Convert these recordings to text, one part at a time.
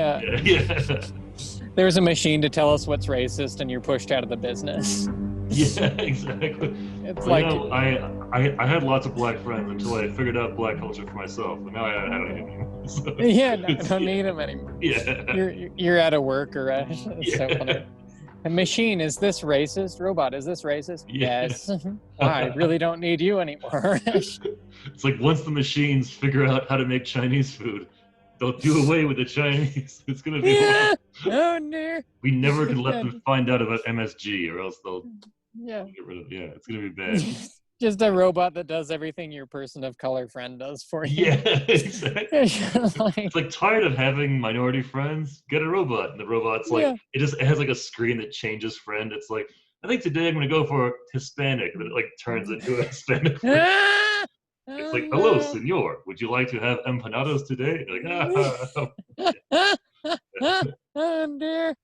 Yeah. Yeah. There's a machine to tell us what's racist, and you're pushed out of the business. Yeah, exactly. It's Well, like, I had lots of black friends until I figured out black culture for myself, and now I don't need them anymore. So, yeah, no, I don't need them anymore. Yeah. You're out of work, Arash. It's so funny. A machine, is this racist? Robot, is this racist? Yeah. Yes. I really don't need you anymore. It's like once the machines figure out how to make Chinese food, they'll do away with the Chinese. It's gonna be Yeah. horrible. Oh no. We never can let Yeah. them find out about MSG, or else they'll Yeah. get rid of. Yeah, it's gonna be bad. Just a robot that does everything your person of color friend does for you. Yeah, exactly. It's like tired of having minority friends. Get a robot, and the robot's like it has like a screen that changes friend. It's like, I think today I'm gonna go for Hispanic, and it like turns into a Hispanic friend. It's like, hello, senor. Would you like to have empanadas today? You're like, Oh dear.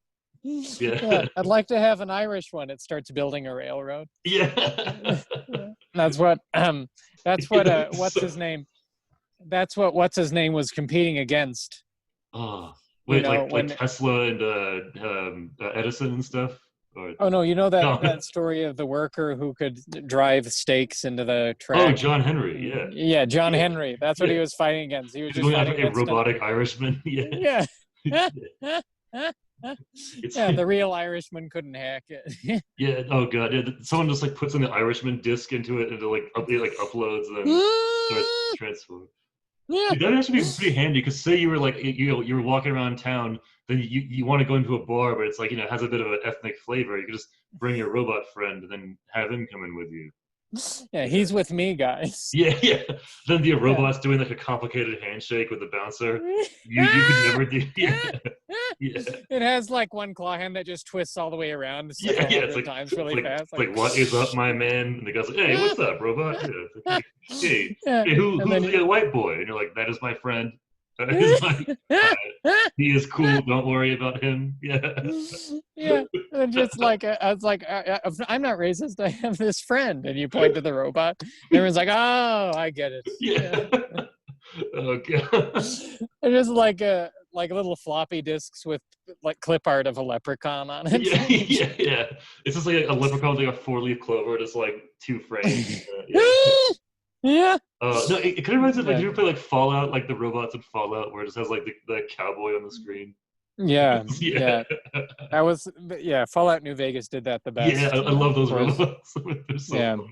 Yeah. I'd like to have an Irish one. It starts building a railroad. Yeah. That's what what's his name? That's what what's his name was competing against. Oh, wait, You know, like when- Tesla and Edison and stuff? Or, Oh no, you know that No. that story of the worker who could drive stakes into the oh, track? John Henry, yeah. Yeah, John Yeah. Henry. That's what he Yeah. was fighting against. He was He's just going fighting after a against robotic Irishman. Yeah. Yeah. It's, Yeah, the real Irishman couldn't hack it. yeah. Oh god. Yeah. Someone just like puts in the Irishman disc into it, and it like uploads and then starts transforming. Yeah. Dude, that would actually be pretty handy, because say you were like you were walking around town, then you want to go into a bar, but it's like, it has a bit of an ethnic flavor. You could just bring your robot friend and then have him come in with you. Yeah, he's with me, guys. Yeah, yeah. Then the robot's doing like a complicated handshake with the bouncer. You could never do. Yeah, yeah. It has like one claw hand that just twists all the way around Yeah, it's like, times really fast. Like, what is up, my man? And the guy's like, hey, what's up, robot? Yeah. Hey, Yeah. who's And then the white boy? And you're like, that is my friend. He is cool. Don't worry about him. Yeah. Yeah, and just like I was like, I'm not racist. I have this friend, and you point to the robot. And everyone's like, oh, I get it. Yeah. Oh god. They're just like little floppy disks with like clip art of a leprechaun on it. Yeah. It's just like a leprechaun with like a 4-leaf clover, just like 2 frames. Yeah. No, it kind of reminds me of, like, you ever play like Fallout, like the robots in Fallout, where it just has like the cowboy on the screen. Yeah. Yeah. That was Fallout New Vegas did that the best. Yeah, I love those robots. They're so funny.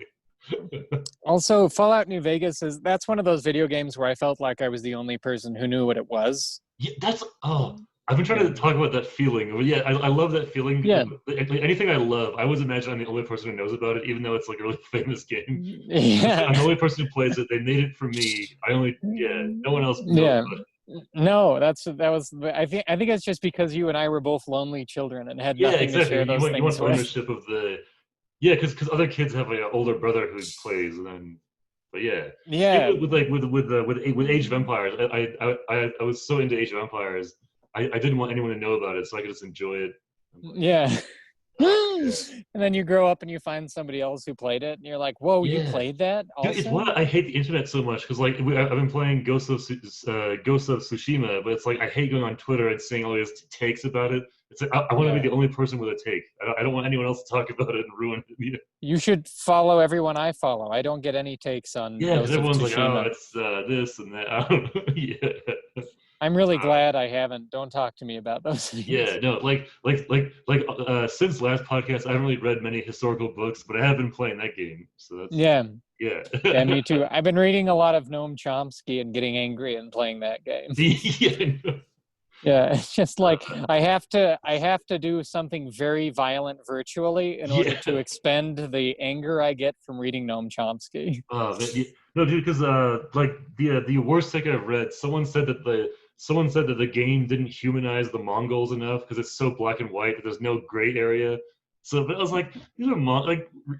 Also, Fallout New Vegas that's one of those video games where I felt like I was the only person who knew what it was. Yeah, I've been trying to talk about that feeling. But yeah, I love that feeling. Yeah. Anything I love, I always imagine I'm the only person who knows about it, even though it's like a really famous game. Yeah. I'm the only person who plays it. They made it for me. No one else knows about it. No, I think it's just because you and I were both lonely children and had nothing to share those things You want with. ownership of the. Yeah, because other kids have like an older brother who plays, and then, but yeah. With Age of Empires, I was so into Age of Empires, I didn't want anyone to know about it, so I could just enjoy it. Yeah. And then you grow up and you find somebody else who played it, and you're like, "Whoa, you played that?" Also? Dude, it's why I hate the internet so much, because like I've been playing Ghost of Tsushima, but it's like I hate going on Twitter and seeing all these takes about it. It's like I want to be the only person with a take. I don't want anyone else to talk about it and ruin it. You should follow everyone I follow. I don't get any takes on. Yeah, because everyone's like, Tsushima. oh, it's this and that. I don't know. Yeah. I'm really glad I haven't. Don't talk to me about those things. Yeah, no, since last podcast, I haven't really read many historical books, but I have been playing that game. So that's yeah, me too. I've been reading a lot of Noam Chomsky and getting angry and playing that game. Yeah, it's just like I have to do something very violent virtually in order to expend the anger I get from reading Noam Chomsky. No, dude, because the worst thing I've read, someone said that the game didn't humanize the Mongols enough because it's so black and white that there's no gray area. So but I was like, these are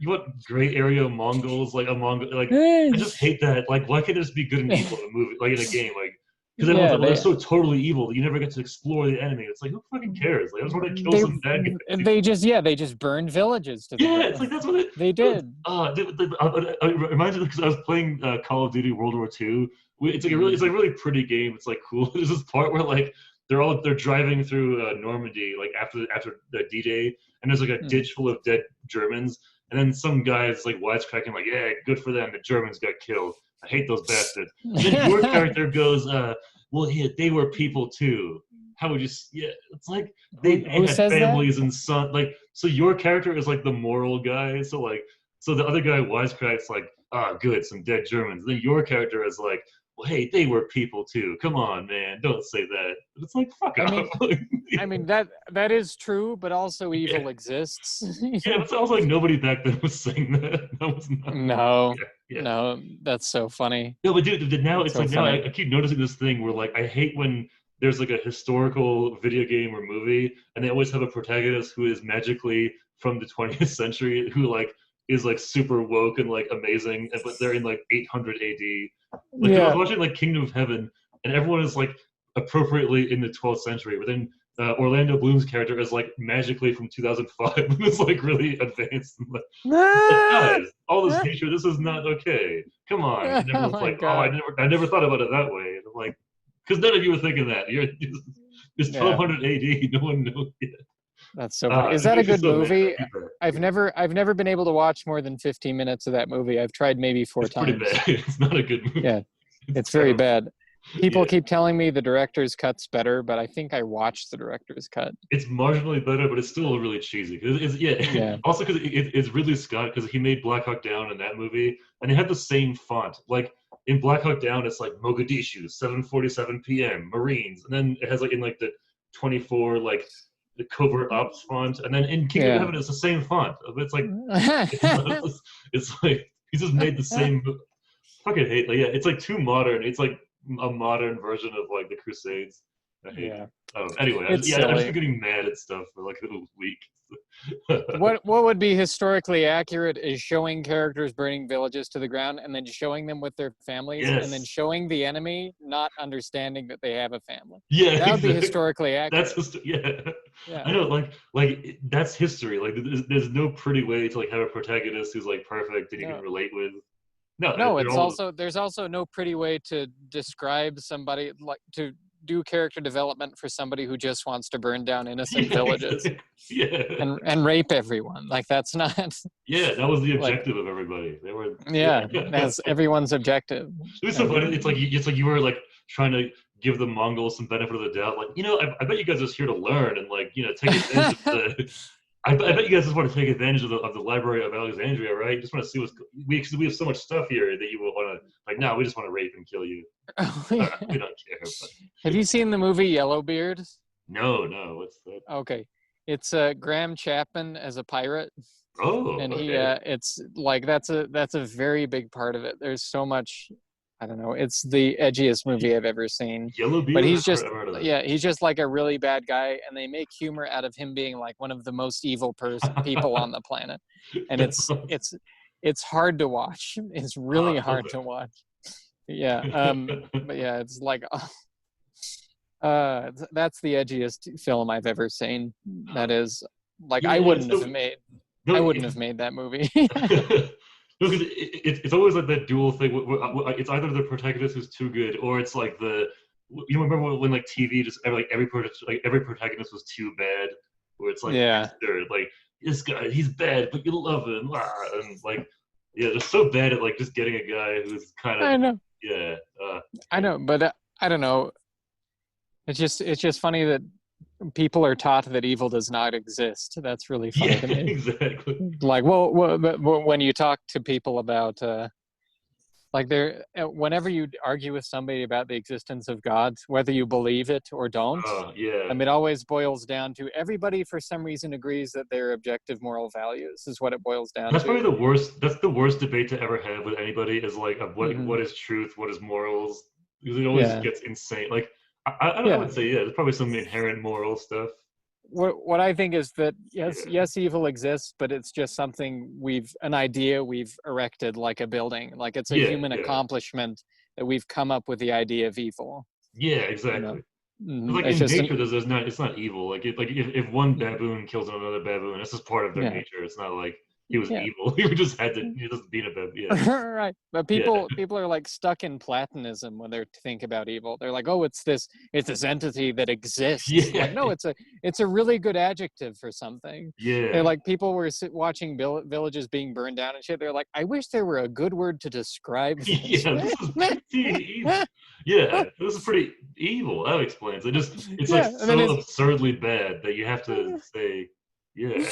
you want gray area Mongols, like a Mongol, like I just hate that. Like, why can't it just be good and evil in a movie, like in a game, like. Because everyone's like, well, they're so totally evil that you never get to explore the enemy. It's like, who fucking cares? Like, I just want to kill some bad guys. They just burned villages to the ground. It's like that's what they did. It reminds me because I was playing Call of Duty World War II. It's a really pretty game. It's like cool. There's this part where like they're driving through Normandy like after the D-Day, and there's like a ditch full of dead Germans, and then some guy's like wisecracking like, yeah, good for them, the Germans got killed. I hate those bastards. And then your character goes, well, yeah, they were people too. How would you? Yeah, it's like they had families and son. Like, so your character is like the moral guy. So like, so the other guy wisecracks like, ah, good, some dead Germans. And then your character is like, well, hey, they were people too. Come on, man, don't say that. It's like, fuck off. I mean that is true, but also evil exists. Yeah, but sounds like nobody back then was saying that. That was not. No, no, that's so funny. No, but dude, now it's so like funny. now I keep noticing this thing where like I hate when there's like a historical video game or movie, and they always have a protagonist who is magically from the 20th century who like is like super woke and like amazing, but they're in like 800 AD. Like I was watching like Kingdom of Heaven, and everyone is like appropriately in the 12th century, but then Orlando Bloom's character is like magically from 2005. It's like really advanced. Like, guys, all this nature, this is not okay. Come on. And everyone's like, God. Oh, I never thought about it that way. And I'm like, because none of you were thinking that. It's 1200 AD. No one knows yet. That's so funny. Is that a good movie? I've never been able to watch more than 15 minutes of that movie. I've tried maybe 4 times. It's pretty bad. It's not a good movie. Yeah, it's very bad. People keep telling me the director's cut's better, but I think I watched the director's cut. It's marginally better, but it's still really cheesy. Also, because it's Ridley Scott, because he made Black Hawk Down in that movie, and they had the same font. Like in Black Hawk Down, it's like Mogadishu, 7:47 p.m. Marines, and then it has like in like the 24 like the covert ops font, and then in Kingdom of Heaven, it's the same font. It's like it's like he just made the same. Fucking hate. Like, it's like too modern. It's like a modern version of like the Crusades. I hate it. Anyway, I'm just getting mad at stuff for like a week. What would be historically accurate is showing characters burning villages to the ground and then showing them with their families and then showing the enemy not understanding that they have a family. Yeah, that would be historically accurate. That's just I know, like that's history. Like there's no pretty way to like have a protagonist who's like perfect and you can relate with. No, there's also no pretty way to describe somebody, like to do character development for somebody who just wants to burn down innocent villages and rape everyone. Like that's not. Yeah, that was the objective of everybody. They were. That's everyone's objective. It was so funny. It's like you were like trying to give the Mongols some benefit of the doubt. Like, I bet you guys are just here to learn and like take advantage of the. I bet you guys just want to take advantage of the Library of Alexandria, right? Just want to see we have so much stuff here that you will want to like. No, we just want to rape and kill you. We don't care. But. Have you seen the movie Yellowbeard? No. What's that? Okay, it's Graham Chapman as a pirate. Oh, and he it's like that's a very big part of it. There's so much. I don't know. It's the edgiest movie I've ever seen. Yellowbeard, but he's just like a really bad guy, and they make humor out of him being like one of the most evil people on the planet, and it's hard to watch. It's really hard to watch. But it's like that's the edgiest film I've ever seen. That is like I wouldn't have made that movie. No, because it's always like that dual thing. It's either the protagonist is too good, or it's like remember when like TV just like every protagonist was too bad, where it's like like this guy he's bad but you love him, and like they're so bad at like just getting a guy who's kind of I know, but I don't know. It's just funny that people are taught that evil does not exist. That's really funny to me. Exactly. Like, when you talk to people about, whenever you argue with somebody about the existence of God, whether you believe it or don't, it always boils down to everybody for some reason agrees that their objective moral values is what it boils down to. That's probably the worst. That's the worst debate to ever have with anybody is like, what is truth? What is morals? Because it always gets insane. Like, I would say, there's probably some inherent moral stuff. What I think is that, yes, evil exists, but it's just something an idea we've erected like a building. Like it's a human accomplishment that we've come up with the idea of evil. Yeah, exactly. Like in nature, it's not evil. Like if one baboon kills another baboon, this is part of their nature. It's not like he was evil. He just had to just beat him. Yeah. Right. But people are like stuck in Platonism when they think about evil. They're like, oh, it's this entity that exists. Yeah. Like, no, it's a really good adjective for something. Yeah. They're like, people were watching villages being burned down and shit. They're like, I wish there were a good word to describe this. Yeah, this is pretty evil. Yeah, this is pretty evil. That explains it. It's like so absurdly bad that you have to say, yeah.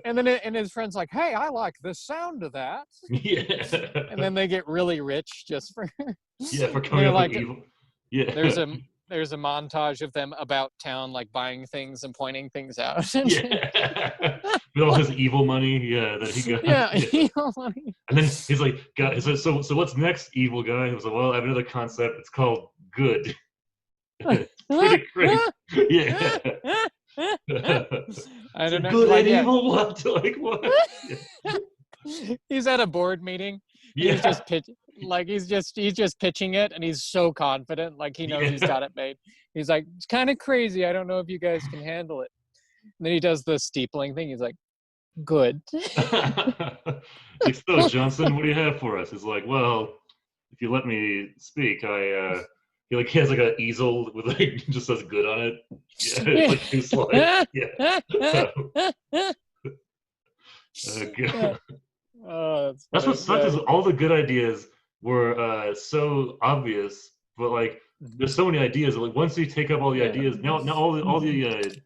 And then his friend's like, hey, I like the sound of that. Yeah. And then they get really rich just for for coming up like, with evil. Yeah. There's a montage of them about town, like buying things and pointing things out. Yeah. With all his evil money, that he got. Yeah, evil money. And then he's like, so what's next, evil guy? He was like, well, I have another concept. It's called good. Pretty great. Yeah. I don't know. Good and evil. What? Like what? Yeah. He's at a board meeting. Yeah. He's just pitching it, and he's so confident, like he knows he's got it made. He's like, it's kind of crazy. I don't know if you guys can handle it. And then he does the steepling thing. He's like, good. Like, so Johnson, what do you have for us? He's like, well, if you let me speak, he has like an easel with like just says good on it. Yeah, like 2 slides. Yeah. Good. That's what sucks is all the good ideas were so obvious, but like there's so many ideas. Like once you take up all the ideas, now all the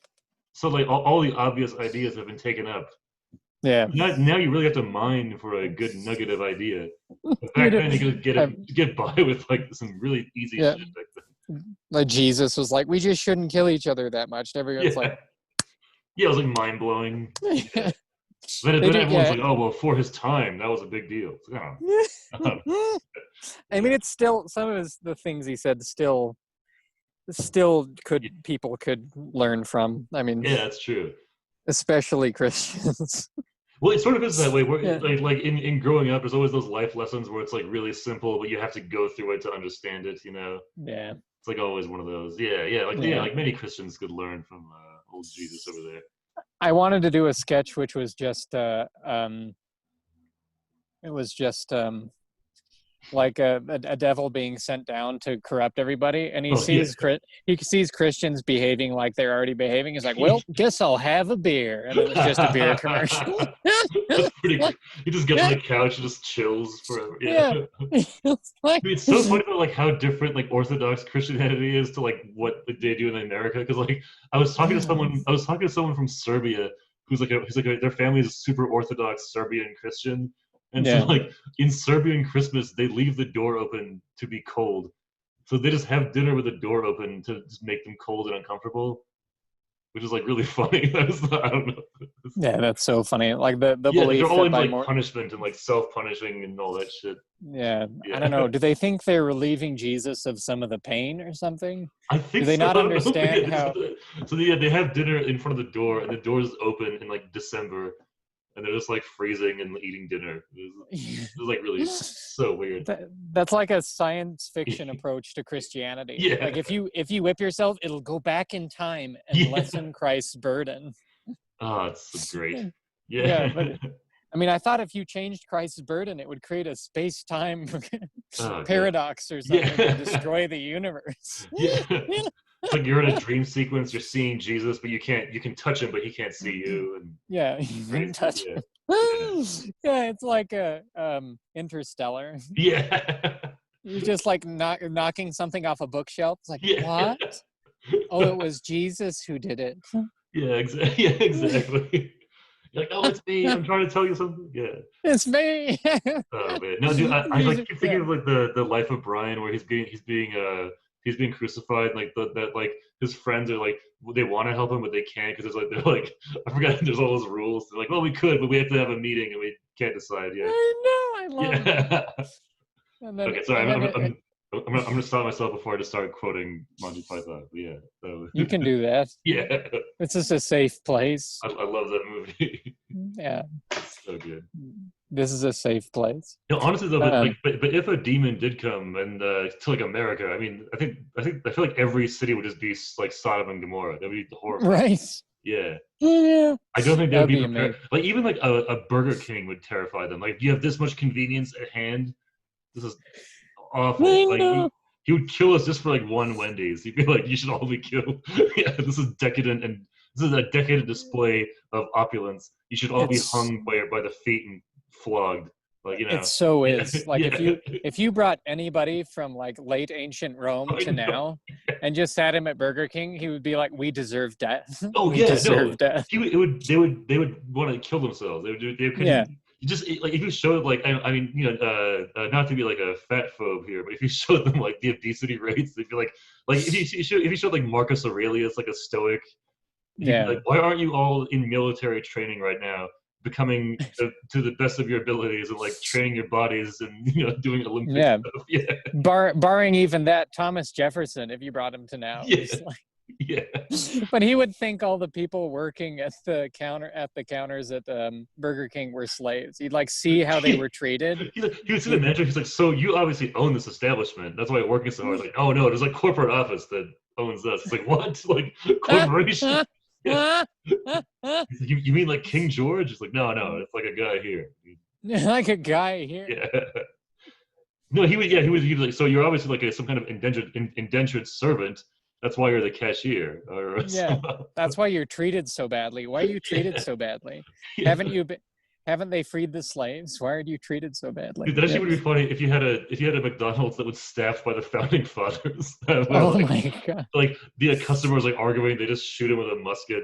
so like all the obvious ideas have been taken up. Yeah. Now you really have to mine for a good nugget of idea. Back then you could get by with like some really easy shit back then. Like Jesus was like, we just shouldn't kill each other that much. And everyone's like, it was like mind blowing. Then everyone's like, oh well, for his time, that was a big deal. I mean, it's still some of the things he said still people could learn from. I mean, yeah, that's true. Especially Christians. Well, it sort of is that way. Where like in growing up, there's always those life lessons where it's like really simple, but you have to go through it to understand it. You know. Yeah. It's like always one of those. Like many Christians could learn from old Jesus over there. I wanted to do a sketch which was just like a devil being sent down to corrupt everybody, and he sees Christians behaving like they're already behaving. He's like, well, guess I'll have a beer, and it's just a beer commercial. That's pretty good. He just gets on the couch and just chills forever. It's so funny though, like how different like Orthodox Christianity is to like what they do in America. Because like I was talking to someone from Serbia who's like their family is super Orthodox Serbian Christian. And so, like, in Serbian Christmas, they leave the door open to be cold. So they just have dinner with the door open to just make them cold and uncomfortable, which is, like, really funny. I don't know. Yeah, that's so funny. Like, the belief they're all into, like, punishment and, like, self-punishing and all that shit. Yeah, I don't know. Do they think they're relieving Jesus of some of the pain or something? I think Do they not understand how... So, they have dinner in front of the door, and the door's open in, like, December. And they're just like freezing and eating dinner. It's like really so weird. That's like a science fiction approach to Christianity. Yeah. Like if you whip yourself, it'll go back in time and lessen Christ's burden. Oh, it's so great. Yeah, but I mean, I thought if you changed Christ's burden, it would create a space-time paradox or something to destroy the universe. Yeah. It's like you're in a dream sequence, you're seeing Jesus, but you can touch him, but he can't see you. And you can touch him. Yeah, it's like a Interstellar. Yeah. You're just like knocking something off a bookshelf. It's like, what? Oh, it was Jesus who did it. Yeah, exactly. Yeah, exactly. You're like, oh, it's me. I'm trying to tell you something. Yeah. It's me. Oh man. No, dude, I like keep thinking of like the life of Brian where he's being crucified, like that like his friends are like they want to help him but they can't because they're like I forgot there's all those rules. They're like, well, we could, but we have to have a meeting and we can't decide yet. I know, I love it. Okay, sorry, I'm gonna stop myself before I just start quoting Monty Python. Yeah, so. You can do that. Yeah, it's just a safe place. I love that movie. Yeah, it's so good. This is a safe place. You know, honestly though, but if a demon did come and to like America, I mean, I feel like every city would just be like Sodom and Gomorrah. That'd be horrible. Right. Yeah. Yeah, I don't think they would that'd be be prepared. amazing. Like even like a Burger King would terrify them. Like you have this much convenience at hand. This is awful. I Like know. he would kill us just for like one Wendy's. He'd be like, "You should all be killed." Yeah, this is decadent, and this is a decadent display of opulence. You should all be It's hung by the feet and flogged. Like it so yeah, is. Like yeah. if you brought anybody from like late ancient Rome I to know. now and just sat him at Burger King, he would be like, "We deserve death. Oh We yeah, no. deserve death." They would want to kill themselves. They couldn't. Yeah. You just like if you showed like I mean not to be like a fat phobe here, but if you showed them like the obesity rates, they'd be like if you showed like Marcus Aurelius like a stoic, he'd be Yeah. like, why aren't you all in military training right now, becoming to the best of your abilities and like training your bodies and doing Olympic Yeah. stuff? Yeah, Barring even that, Thomas Jefferson, if you brought him to now, yeah, is like, yeah. but he would think all the people working at the counters at Burger King were slaves. He'd like see how they were treated. He would see the manager. He's like, "So you obviously own this establishment. That's why you're working so hard." Like, "Oh no, there's like corporate office that owns us." It's like, "What? Like corporation?" Yeah. He's like, you mean like King George? It's like, no, it's like a guy here. Like a guy here. Yeah. No, he was. Yeah, he was like. So you're obviously like some kind of indentured servant. That's why you're the cashier. Or Yeah, that's why you're treated so badly. Why are you treated yeah. so badly? Yeah. Haven't they freed the slaves? Why are you treated so badly? Dude, that actually Yeah. would be funny if you had a McDonald's that was staffed by the founding fathers. Where, Oh my god. like the customers like arguing, they just shoot him with a musket.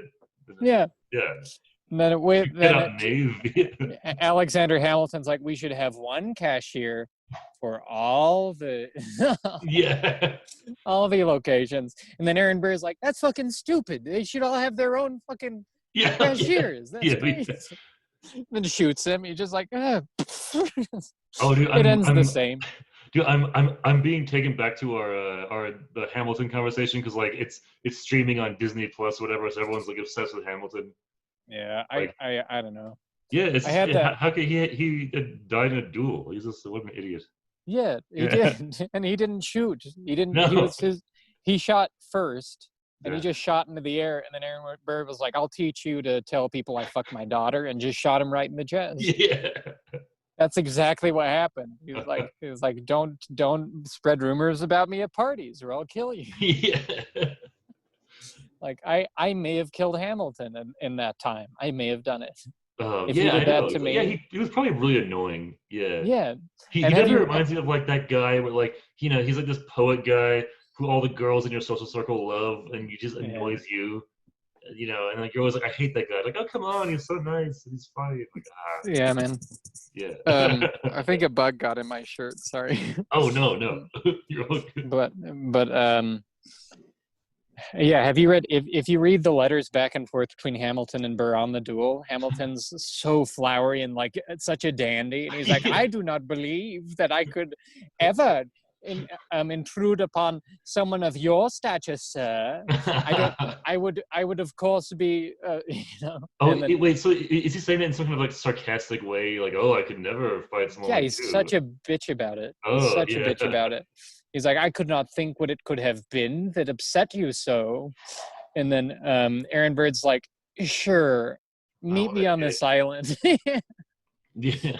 Yeah. Yeah. And then Get out, Navy. Alexander Hamilton's like, we should have one cashier for all the Yeah. all the locations. And then Aaron Burr's like, that's fucking stupid. They should all have their own fucking Yeah. cashiers. That's Yeah. great. Then shoots him. He's just like, ah. Oh, dude, It ends the same. Dude, I'm being taken back to our the Hamilton conversation because like it's streaming on Disney Plus, whatever. So everyone's like obsessed with Hamilton. Yeah, Like, I don't know. yeah, it's I had that. how could he died in a duel? He's just what an idiot. Yeah, he Yeah. did, and he didn't shoot. He didn't. No. He shot first, and he Yeah. just shot into the air. And then Aaron Burr was like, "I'll teach you to tell people I fucked my daughter," and just shot him right in the chest. Yeah. That's exactly what happened. He was like, "Don't spread rumors about me at parties, or I'll kill you." Yeah. Like I may have killed Hamilton in that time. I may have done it. If Yeah, he I did that know. to me, Yeah, he was probably really annoying. Yeah. yeah. He And have definitely you? reminds me of like that guy where like he's like this poet guy who all the girls in your social circle love and he just Yeah. annoys you. And like you're always like, I hate that guy. Like, oh come on, he's so nice and he's funny. Like, Yeah, man. yeah. I think a bug got in my shirt. Sorry. Oh no. You're all good. but yeah, have you read if you read the letters back and forth between Hamilton and Burr on the duel, Hamilton's so flowery and like such a dandy, and he's like, Yeah. I do not believe that I could ever intrude upon someone of your stature, sir. I would of course be Oh, and then, wait. So is he saying that in some kind of like sarcastic way? Like, oh, I could never fight someone yeah, like he's you. such a bitch about it. He's Oh, such a yeah. bitch about it. He's like, I could not think what it could have been that upset you so. And then Aaron Bird's like, sure, meet me on this island. Yeah.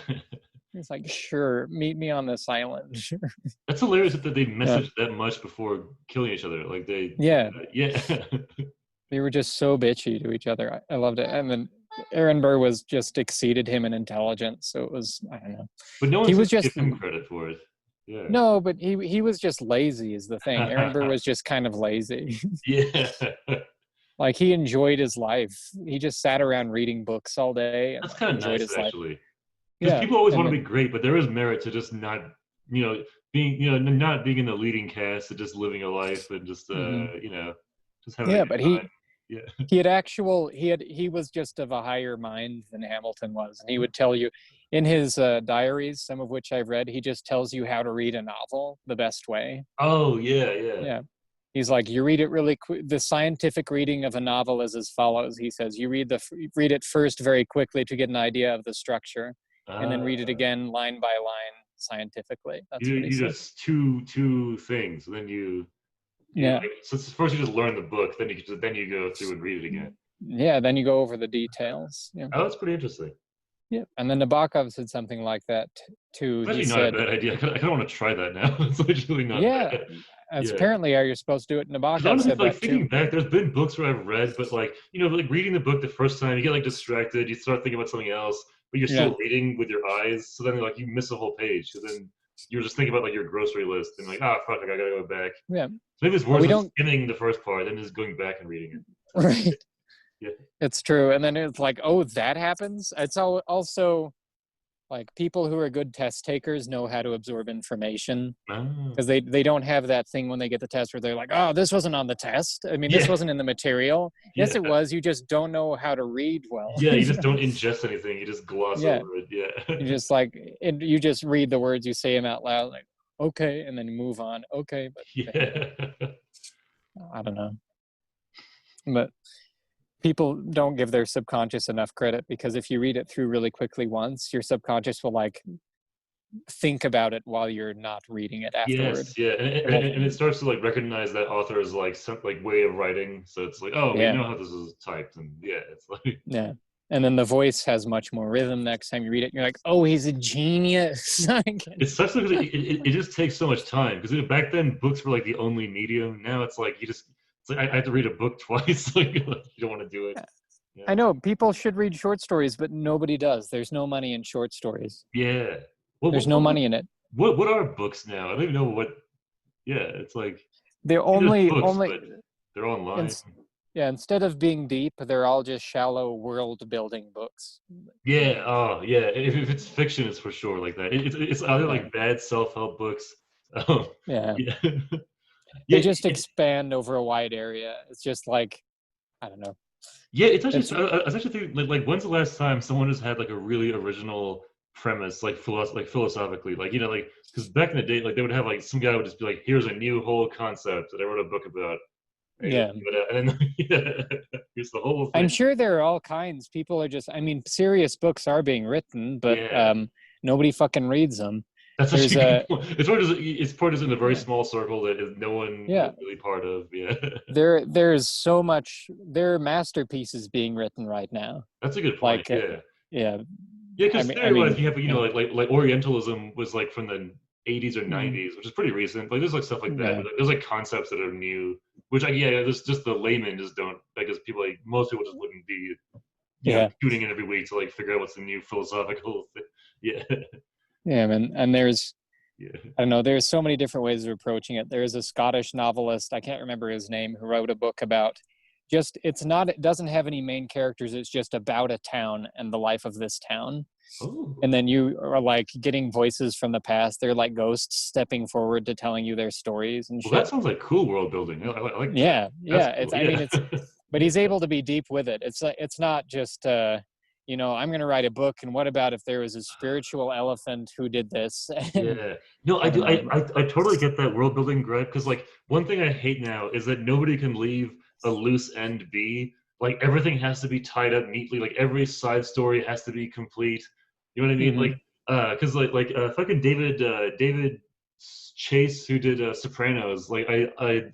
He's like, sure, meet me on this island. That's hilarious that they messaged that much before killing each other. Like Yeah. Yeah. They were just so bitchy to each other. I loved it. And then Aaron Burr was just exceeded him in intelligence. So it was, I don't know. But no one He was give just him credit for it. Yeah. no, but he was just lazy is the thing. Aaron Burr was just kind of lazy. Yeah. Like he enjoyed his life. He just sat around reading books all day and That's kind of enjoyed nice, his life. actually. Because Yeah. people always And want to then, be great, but there is merit to just not, being, not being in the leading cast and just living a life and just, just having a yeah, good but time. Yeah. he was just of a higher mind than Hamilton was. And he would tell you in his diaries, some of which I've read, he just tells you how to read a novel the best way. Oh, yeah. Yeah. He's like, you read it really quick. The scientific reading of a novel is as follows. He says, you read it first very quickly to get an idea of the structure, and then read it again line by line scientifically. That's what he you says. just two things, and then you Yeah. so first you just learn the book, then you go through and read it again. Yeah, then you go over the details. Yeah. Oh, that's pretty interesting. Yeah, and then Nabokov said something like that too. It's He actually not a said, bad idea. I kind of want to try that now. It's literally not "Yeah, bad. as Yeah. apparently are you supposed to do it." Because Nabokov honestly, said like that too. thinking back, there's been books where I've read, but like like reading the book the first time, you get like distracted, you start thinking about something else, but you're Yeah, still reading with your eyes. So then like you miss a whole page. So then you're just thinking about like your grocery list and like, ah, fuck, like, I gotta go back. yeah. So maybe it's But worse we than don't, skimming the first part than just going back and reading it. So, right? yeah. It's true. And then it's like, oh, that happens. It's also like people who are good test takers know how to absorb information, Ah. because they don't have that thing when they get the test where they're like, oh, this wasn't on the test. I mean, this Yeah. wasn't in the material. Yeah. Yes, it was. You just don't know how to read well. Yeah. You just don't ingest anything. You just gloss Yeah, over it. you Yeah. just like you just read the words, you say them out loud, like okay, and then you move on. Okay, but Yeah. I don't know. But people don't give their subconscious enough credit, because if you read it through really quickly once, your subconscious will like think about it while you're not reading it afterward. Yes, yeah, and it starts to like recognize that author's like some like way of writing. So it's like, oh, we Yeah, know how this is typed, and yeah, it's like yeah. And then the voice has much more rhythm next time you read it. You're like, oh, he's a genius. it sucks because it just takes so much time. Because back then books were like the only medium. Now it's like it's like I have to read a book twice. Like you don't want to do it. Yeah, I know people should read short stories, but nobody does. There's no money in short stories. yeah. What There's what no what money in it. what are books now? I don't even know what. Yeah, it's like They're there's only books, only but they're online. ins- yeah, instead of being deep, they're all just shallow world building books. Yeah, oh yeah. If it's fiction, it's for sure like that. It's either Yeah. like bad self-help books. Um, Yeah. yeah, They yeah, just expand over a wide area. It's just like, I don't know. yeah. It's actually. It's I was actually thinking like when's the last time someone has had like a really original premise like philosophically like like because back in the day like they would have like some guy would just be like here's a new whole concept that I wrote a book about. yeah. And then yeah, here's the whole I'm thing. sure there are all kinds. People are just, I mean, serious books are being written, but Yeah. nobody fucking reads them. That's There's actually a a good point. It's probably just in a very yeah. small circle that is no one Yeah. is really part of. Yeah. There's so much, there are masterpieces being written right now. That's a good point. Like Yeah. yeah. Yeah, I because mean theory-wise, you have yeah. like Orientalism was like from the 80s or Mm, 90s, which is pretty recent. Like there's like stuff like that. yeah. But there's like concepts that are new, which like yeah, there's just the layman just don't because people like most people just wouldn't be Yeah. tuning in every week to like figure out what's the new philosophical thing. Yeah. Yeah, man. And there's, Yeah. I don't know, there's so many different ways of approaching it. There's a Scottish novelist, I can't remember his name, who wrote a book about just, it doesn't have any main characters. It's just about a town and the life of this town. Oh. And then you are like getting voices from the past. They're like ghosts stepping forward to telling you their stories and Well, shit. that sounds like cool world building. I like that. Yeah. That's Yeah. cool. I mean, Yeah. but he's able to be deep with it. It's like, it's not just, I'm going to write a book. And what about if there was a spiritual elephant who did this? And Yeah. No, I I don't do. know. I totally get that world building gripe because like one thing I hate now is that nobody can leave a loose end be. Like everything has to be tied up neatly. Like every side story has to be complete. You know what I mean? Mm-hmm. Like because fucking David Chase who did Sopranos. Like I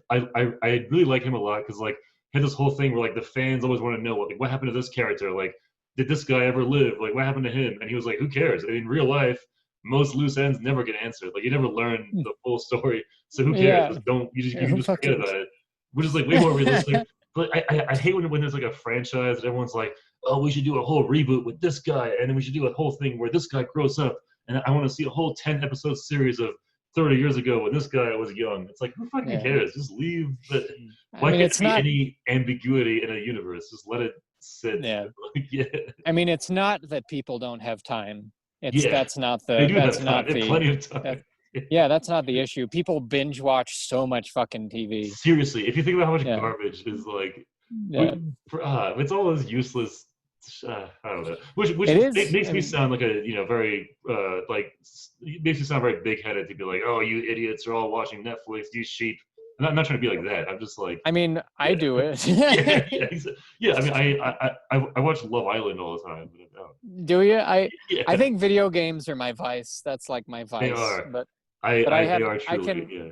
really like him a lot because like he had this whole thing where like the fans always want to know what happened to this character. Like did this guy ever live? Like what happened to him? And he was like, who cares? In real life most loose ends never get answered. Like you never learn the full story. So who cares? Yeah. Just don't you Yeah, can who just forget fucking about it. Which is like way more realistic. But I hate when there's like a franchise that everyone's like, oh, we should do a whole reboot with this guy, and then we should do a whole thing where this guy grows up, and I want to see a whole 10 episode series of 30 years ago when this guy was young. It's like who fucking Yeah. cares? Just leave the. I Why mean, can't it's there be not. any ambiguity in a universe? Just let it sit. Yeah. Yeah. I mean, it's not that people don't have time. It's Yeah. that's not They the do that's have time. not They have the plenty of that, time. yeah, that's not the issue. People binge watch so much fucking TV. Seriously, if you think about how much Yeah. garbage is like, Yeah. it's all those useless. I don't know. Which It is. makes I me mean, sound like a very it makes me sound very big headed to be like, oh, you idiots are all watching Netflix, you sheep. I'm not trying to be like that. I'm just like, I mean, I yeah, do it. yeah. I mean, I watch Love Island all the time. But Do you? yeah, I think video games are my vice. That's like my they vice. are. But They I are I truly. can Yeah.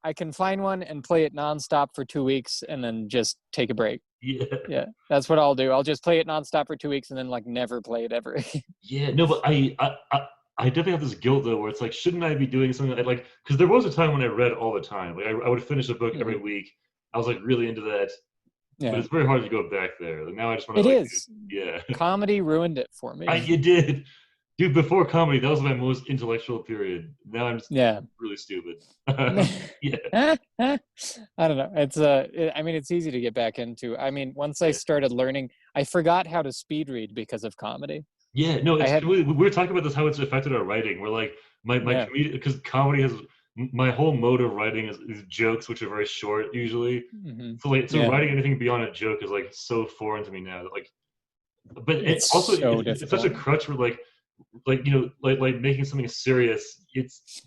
I can find one and play it nonstop for 2 weeks and then just take a break. Yeah, that's what I'll do. I'll just play it nonstop for 2 weeks and then like never play it ever. Yeah, no, but I definitely have this guilt though, where it's like, shouldn't I be doing something like? Because there was a time when I read all the time. Like I would finish a book every week. I was like really into that. Yeah. But it's very hard to go back there. Like now I just want It to like, is. yeah. Comedy ruined it for me. You did. Dude, before comedy, that was my most intellectual period. Now I'm just really stupid. Yeah. I don't know. It's I mean, it's easy to get back into. I mean, once I started learning, I forgot how to speed read because of comedy. Yeah, no, we were talking about this, how it's affected our writing. We're like my comedy, because comedy has my whole mode of writing is jokes, which are very short usually. So writing anything beyond a joke is like so foreign to me now. Like, but it's also it's such a crutch for like making something serious.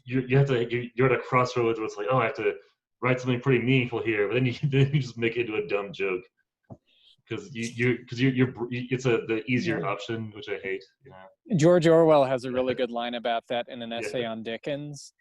You're at a crossroads where it's like, oh, I have to write something pretty meaningful here, but then you just make it into a dumb joke because it's the easier option, which I hate. George Orwell has a really good line about that in an essay on Dickens.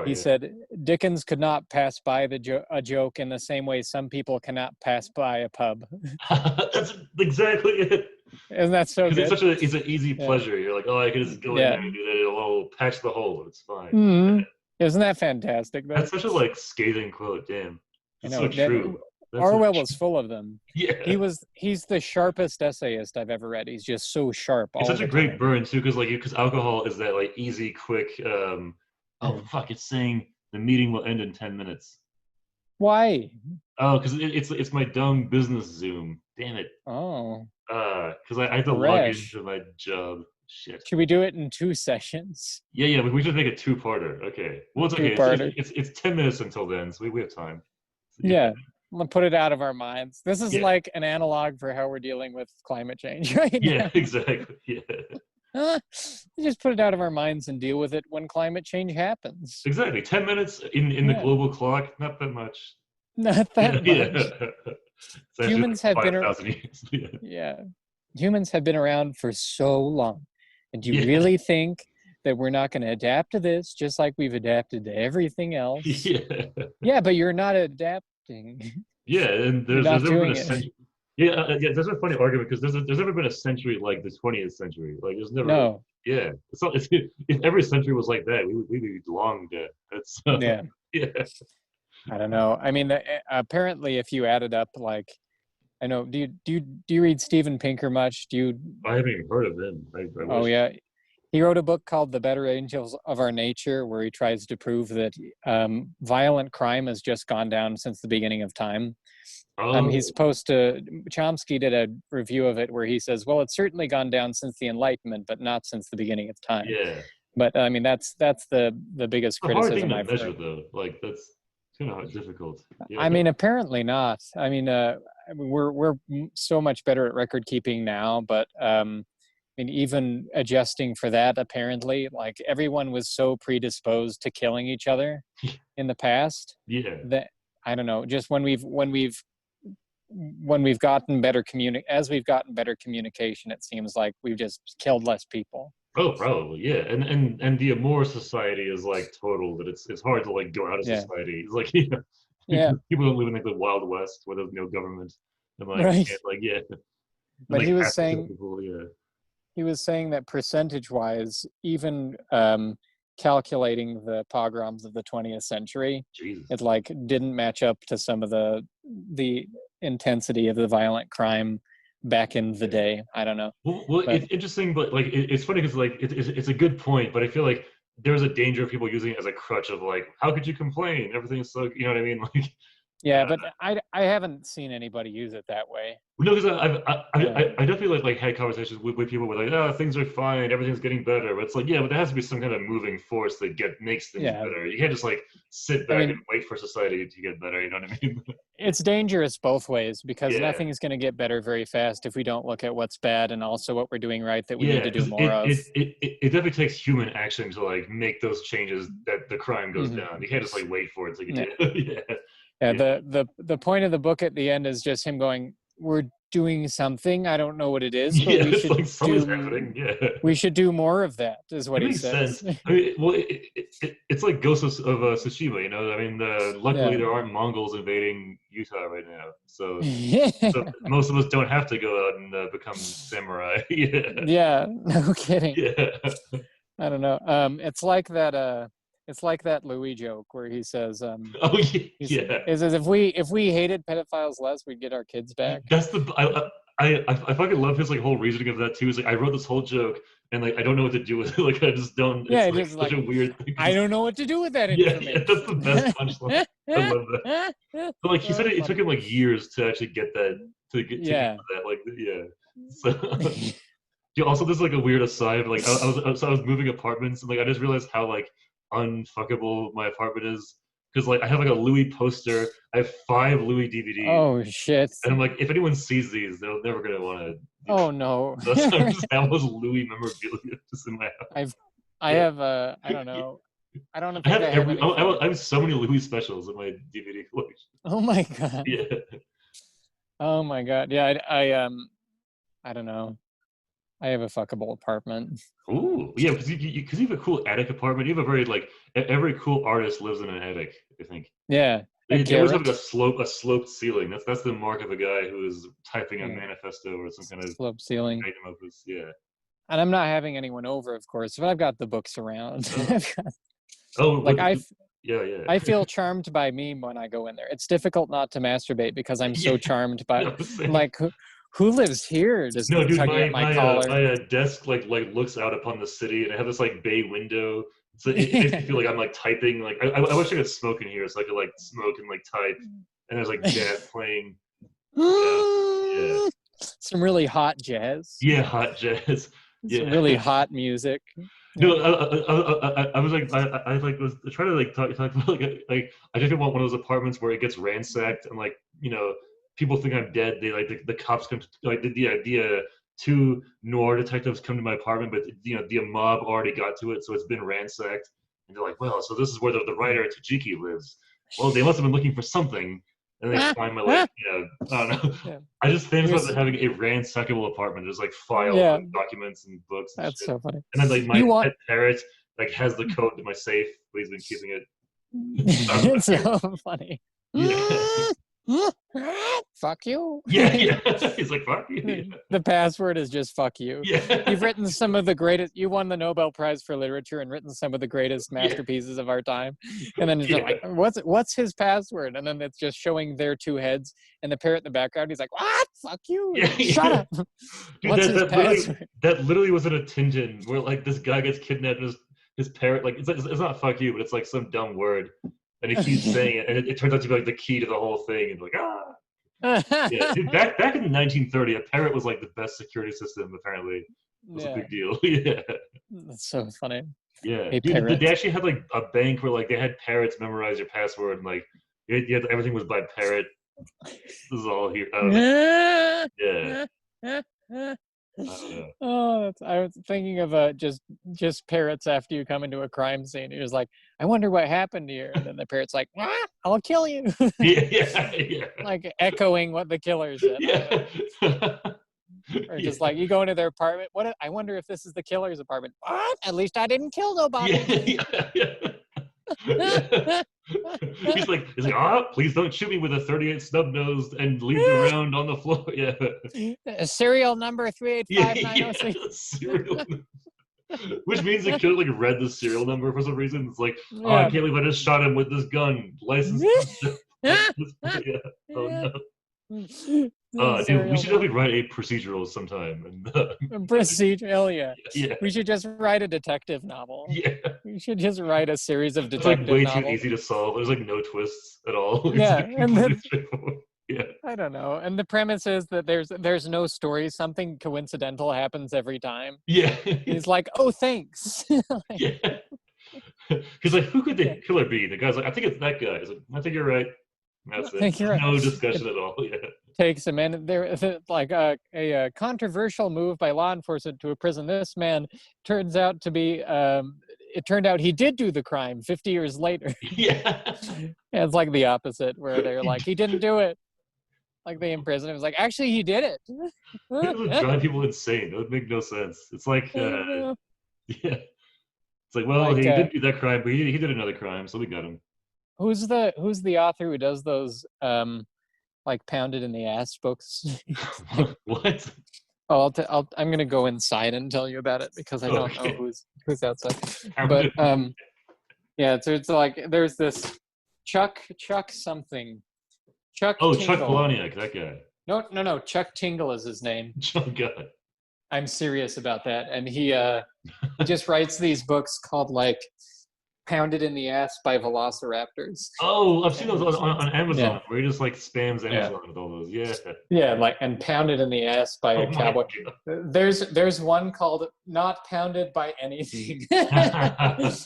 He said Dickens could not pass by a joke in the same way some people cannot pass by a pub. That's exactly it. Isn't that so good? It's an easy pleasure. You're like, oh, I can just go in there and do that. It'll patch the hole. It's fine. Mm-hmm. Isn't that fantastic, though? That's such a like scathing quote. Damn, it's so true. Orwell was full of them. Yeah, he's the sharpest essayist I've ever read. He's just so sharp. It's such a great burn too, because alcohol is that like easy, quick. Oh fuck! It's saying the meeting will end in 10 minutes. Why? Oh, because it's my dumb business Zoom. Damn it. Oh. Because I have to log into my job. Shit. Should we do it in 2 sessions? Yeah. We should make it 2-parter. Okay. Well, it's okay. It's 10 minutes until then, so we have time. Yeah. I'm gonna put it out of our minds. This is like an analog for how we're dealing with climate change, right? Yeah, exactly. Yeah. Just put it out of our minds and deal with it when climate change happens. Exactly. 10 minutes in the global clock, not that much. Not that much. Humans have been around. Humans have been around for so long. And do you really think that we're not going to adapt to this just like we've adapted to everything else? Yeah, but you're not adapting. Yeah, and there's never been a century. Yeah, that's a funny argument because there's never been a century like the 20th century. Like there's never. No. Yeah, if every century was like that, we'd be long dead. That's yeah. I don't know. I mean, apparently, if you added up, like, I know. Do you read Steven Pinker much? I haven't even heard of him. Oh yeah, he wrote a book called "The Better Angels of Our Nature," where he tries to prove that violent crime has just gone down since the beginning of time. He's supposed to. Chomsky did a review of it where he says, "Well, it's certainly gone down since the Enlightenment, but not since the beginning of time." Yeah. But I mean, that's the biggest criticism I've heard. Hard thing to measure, though. Like that's kind of difficult. Yeah, I mean, apparently not. I mean, we're so much better at record keeping now, but I mean, even adjusting for that, apparently, like everyone was so predisposed to killing each other in the past. Yeah. That I don't know. Just when we've gotten better as we've gotten better communication, it seems like we've just killed less people. Oh, probably, yeah. And the Amor society is like total that it's hard to like go out of society. It's like people don't live in like the Wild West where there's no government. And like But he was saying he was saying that percentage-wise, even calculating the pogroms of the 20th century, it like didn't match up to some of the intensity of the violent crime back in the day. I don't know. Well, it's interesting, but like it's funny because like it's a good point, but I feel like there's a danger of people using it as a crutch of like, how could you complain? Everything's so, you know what I mean? Like. Yeah, but I haven't seen anybody use it that way. No, because I definitely like had conversations with people where like, oh, things are fine, everything's getting better. But it's like, yeah, but there has to be some kind of moving force that makes things better. You can't just like sit back and wait for society to get better. You know what I mean? It's dangerous both ways because nothing is going to get better very fast if we don't look at what's bad and also what we're doing right that we need to do more of. It definitely takes human action to like make those changes that the crime goes down. You can't just like wait for it to get Yeah, the point of the book at the end is just him going, we're doing something. I don't know what it is, but yeah, we it's should like something's happening. Yeah, we should do more of that, is what it he makes says. sense. I mean, well, it's like Ghost of Tsushima. You know, I mean, luckily Yeah. there aren't Mongols invading Utah right now, so Yeah. most of us don't have to go out and become samurai. Yeah, Yeah, no kidding. yeah. I don't know. It's like that Louis joke where he says, Oh yeah. he says if we hated pedophiles less, we'd get our kids back. That's the I fucking love his like whole reasoning of that too. Is like I wrote this whole joke and like I don't know what to do with it. Like I just don't. Yeah, It's it like is such like, a weird thing. I don't know what to do with that Yeah, yeah, that's the best punchline. information. I love that. But like he said, it took him like years to actually get that to get Yeah. to that. Like yeah. So yeah, also there's like a weird aside. Like I was moving apartments and like I just realized how like unfuckable my apartment is because like I have like a Louis poster. I have 5 Louis DVDs. Oh shit. And I'm like, if anyone sees these, they're never gonna want to. Oh no. So I just have those Louis memorabilia just in my house. I have I don't know. I don't think I have any. I have so many Louis specials in my DVD collection. Oh my god. Yeah. Oh my god. Yeah, I don't know. I have a fuckable apartment. Ooh, yeah, because you have a cool attic apartment. You have a very like every cool artist lives in an attic. I think. Yeah. They always have like a sloped ceiling. That's the mark of a guy who is typing a manifesto or some kind of sloped ceiling. item opus. Yeah. And I'm not having anyone over, of course, but I've got the books around. Oh, like yeah. I feel charmed by meme when I go in there. It's difficult not to masturbate because I'm so charmed by like who lives here? Just no, dude, tugging at my collar. My desk like looks out upon the city, and I have this like bay window, so it makes me feel like I'm like typing. Like I wish I could smoke in here, so I could like smoke and like type. And there's like jazz playing. Yeah. Some really hot jazz. Yeah, hot jazz. Yeah. Some really hot music. No, I was like, I like was trying to like talk about like I just want one of those apartments where it gets ransacked and like people think I'm dead. They like the cops come to, like the idea 2 noir detectives come to my apartment, but the mob already got to it, so it's been ransacked. And they're like, well, so this is where the writer Tajiki lives. Well, they must have been looking for something. And they find my like, I don't know. Yeah. I just fantasize about having a ransackable apartment. There's like files and documents and books. And that's shit. So funny. And then like my pet parrot like has the code to my safe, but he's been keeping it. It's so funny. Yeah. Fuck you. Yeah. He's like, fuck you. Yeah. The password is just fuck you. Yeah. You've written some of the greatest. You won the Nobel Prize for Literature and written some of the greatest masterpieces of our time. And then it's like, what's his password? And then it's just showing their 2 heads and the parrot in the background. He's like, what? Fuck you. Shut up. Dude, what's his password? That literally was in a Tintin where like this guy gets kidnapped and his parrot like it's not fuck you, but it's like some dumb word. And he keeps saying it, and it turns out to be like the key to the whole thing. And like, yeah, dude, back in 1930, a parrot was like the best security system. Apparently, it was a big deal. Yeah, that's so funny. Yeah, dude, they actually had like a bank where like they had parrots memorize your password, and like everything was by parrot. This is all here. Yeah. Oh, I was thinking of just parrots after you come into a crime scene. You're just like, I wonder what happened here, and then the parrot's like, I'll kill you. Yeah. Like echoing what the killer said. Yeah. Or just like you go into their apartment. I wonder if this is the killer's apartment. What? At least I didn't kill nobody. Yeah. He's like, please don't shoot me with a 38 snub-nosed and leave me around on the floor. Yeah. Serial number 385906. Serial which means the killer like read the serial number for some reason. It's like, I can't believe I just shot him with this gun. License. Oh no. Dude, we should definitely write a procedural sometime. Procedural, yeah. We should just write a detective novel. Yeah. We should just write a series of detective novels. It's like way too easy to solve. There's like no twists at all. Yeah, and then, I don't know. And the premise is that there's no story. Something coincidental happens every time. Yeah. He's like, oh, thanks. Yeah. He's like, who could the killer be? The guy's like, I think it's that guy. He's like, I think you're right. That's it. No discussion at all. Yeah. Takes him in. There, like a controversial move by law enforcement to imprison this man turns out to be. It turned out he did do the crime 50 years later. Yeah. It's like the opposite, where they're like, he didn't do it. Like they imprisoned him. It's like, actually, he did it. It would drive people insane. It would make no sense. It's like, yeah. It's like, well, Like, he didn't do that crime, but he did another crime, so we got him. who's the author who does those like pounded in the ass books? What? Oh, I'm gonna go inside and tell you about it because I don't know who's outside. But yeah, so it's like there's this Chuck something. Chuck. Oh, Tingle. Chuck Palahniuk, that guy. No. Chuck Tingle is his name. Oh God. I'm serious about that, and he just writes these books called like "Pounded in the Ass" by Velociraptors. Oh, I've seen those on Amazon where he just like spams Amazon with all those. Yeah. Yeah, like and "Pounded in Ass" by a cowboy. There's one called "Not Pounded by Anything." it's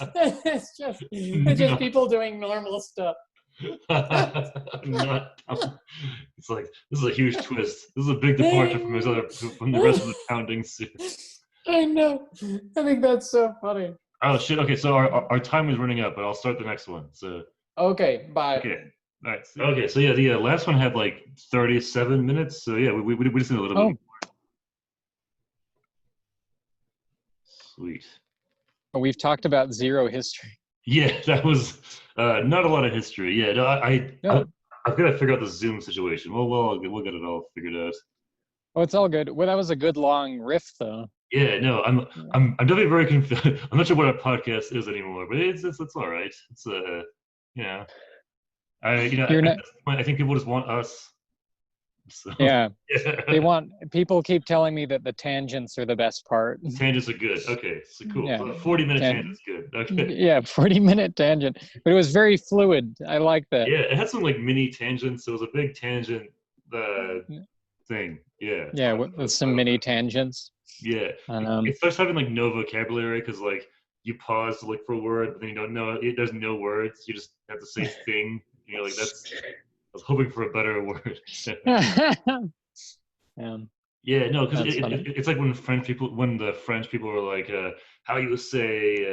just people doing normal stuff. It's like this is a huge twist. This is a big departure from the rest of the pounding series. I know. I think that's so funny. Oh shit! Okay, so our time is running up, but I'll start the next one. So okay, bye. Okay, all right. Okay, so yeah, the last one had like 37 minutes. So yeah, we just need a little bit more. Sweet. We've talked about zero history. Yeah, that was not a lot of history. Yeah, no, I've got to figure out the Zoom situation. We'll get it all figured out. Oh, it's all good. Well, that was a good long riff, though. Yeah, no, I'm definitely very confused. I'm not sure what our podcast is anymore, but it's all right. It's I think people just want us. So, yeah. People keep telling me that the tangents are the best part. Tangents are good. Okay, so cool. Yeah. So 40-minute tangent's good. Okay. Yeah, 40-minute tangent, but it was very fluid. I like that. Yeah, it had some like mini tangents. It was a big tangent thing. Yeah. Yeah, with some mini tangents. Yeah. It starts having like no vocabulary because like you pause to look for a word, but then you don't know it. There's no words. You just have to say thing. You know, like that's. I was hoping for a better word. Yeah, no, because it's like when the French people were like, "How you say?"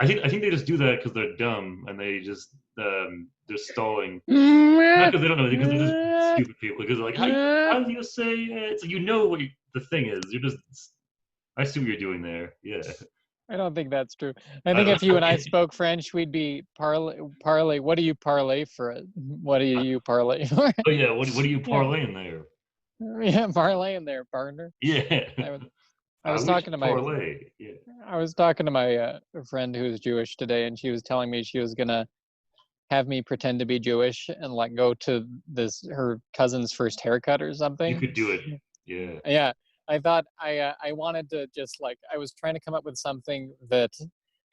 I think they just do that because they're dumb and they just they're stalling. Not because they don't know, because they're just stupid people. Because they're like, how do you say? It's like what the thing is. I see what you're doing there. Yeah. I don't think that's true. I think if you and I spoke French, we'd be parlay. What do you parlay for it? What do you parlay for? Oh yeah, what do you parlaying there? Yeah, parlaying there, partner. Yeah. I was talking to my parlay. Yeah. I was talking to my friend who's Jewish today, and she was telling me she was gonna have me pretend to be Jewish and like go to her cousin's first haircut or something. You could do it. Yeah. Yeah. I thought I wanted to just like I was trying to come up with something that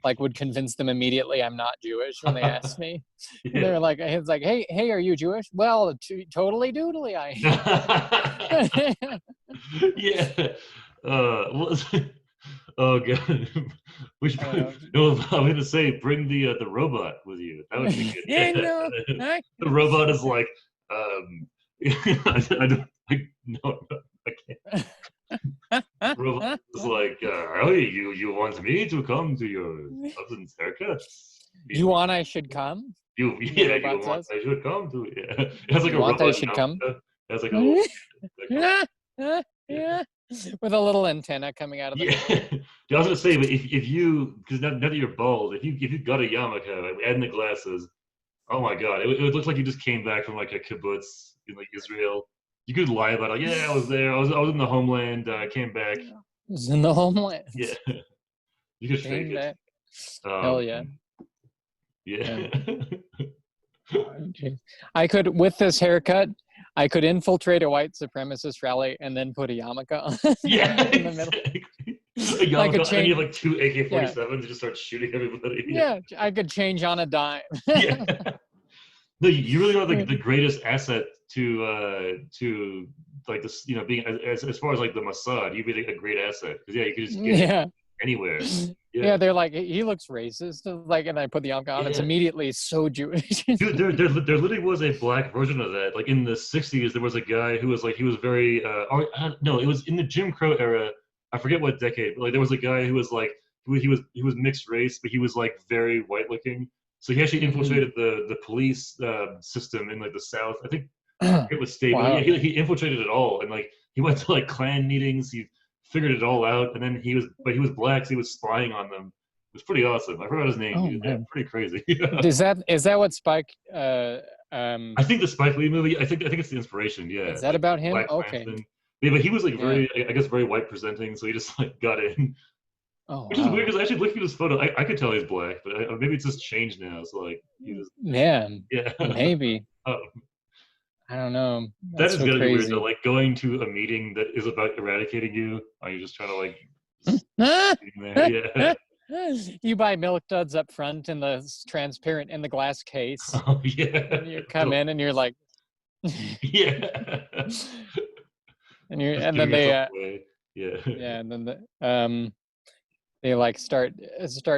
like would convince them immediately I'm not Jewish when they asked me. Yeah. They're like, it's like, hey, are you Jewish? Well, totally doodly, I am. Yeah. Oh god. We should. I'm going to say, bring the robot with you. That would be good. Yeah, no. The robot is like, I can't. Robot is like, oh, you want me to come to your cousin's haircut? You want I should come? You want I should come to? Yeah, it has like a robot. I should come. It has like a little, yeah, with a little antenna coming out of the. Yeah, I was gonna say, but if you, because now that you're bald, if you got a yarmulke and the glasses, oh my god, it would look like you just came back from like a kibbutz in like Israel. You could lie about it. Yeah, I was there. I was in the homeland. I came back. I was in the homeland. Yeah. You could fake it. Hell yeah. Yeah. I could, with this haircut, I could infiltrate a white supremacist rally and then put a yarmulke on. Yeah. In the middle. A yarmulke, and you have like 2 AK-47s and just start shooting everybody. Yeah, I could change on a dime. Yeah. No, you really are the greatest asset to like this, being as far as like the Mossad, you'd be like a great asset because you could just get anywhere. Yeah, they're like, he looks racist, like, and I put the yarmulke on. It's immediately so Jewish. Dude, there literally was a black version of that. Like in the '60s, there was a guy who was like, he was very no, it was in the Jim Crow era. I forget what decade, but like there was a guy who was like he was mixed race, but he was like very white looking. So he actually infiltrated the police system in like the South. I think It was stable. Wow. Yeah, he infiltrated it all, and like he went to like clan meetings. He figured it all out, and then he was black, so he was spying on them. It was pretty awesome. I forgot his name. Oh Yeah, man. pretty crazy. Is that what Spike I think the Spike Lee movie. I think it's the inspiration. Yeah, is that like about him? Black Okay. Klansman. Yeah, but he was like Yeah. very, I guess, very white presenting, so he just like got in. Oh Which is weird wow. because actually looking at his photo, I could tell he's black, but maybe it's just changed now. So like he was, Man, yeah. maybe. Oh, I don't know. that That's is so gonna be weird though. crazy. Like going to a meeting that is about eradicating you. Are you just trying to like sitting there? Yeah. You buy Milk Duds up front in the transparent in the glass case. Oh yeah. And you come in and you're like Yeah. Just and then giving they yourself away. Yeah. yeah, and then they like start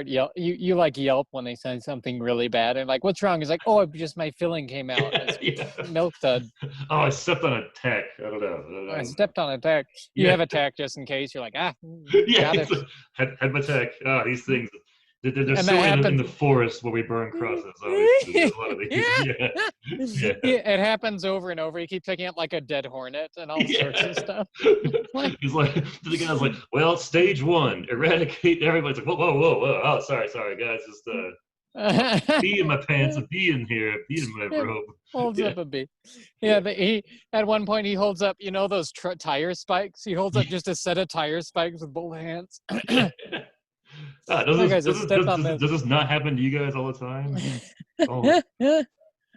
yelp. You like yelp when they say something really bad and like, what's wrong? It's like, oh, just my filling came out. It's Yeah. Milk Dud. Oh, I stepped on a tack. I don't know. I stepped on a tack. You Yeah. have a tack just in case. You're like, Yeah. got it. Had my tack. Ah, these things. They're And so that in happens. the forest where we burn crosses. Obviously, there's a lot of these. Yeah. Yeah. It happens over and over. You keep picking up like a dead hornet and all sorts of stuff. He's like, the guy's like, well, stage 1, eradicate. Everybody's like, whoa. Oh, sorry, guys. Just bee in my pants, a bee in here, a bee in my robe. Holds up a bee. Yeah, he at one point he holds up, you know, those tire spikes. He holds up just a set of tire spikes with both hands. Does this not happen to you guys all the time? Oh.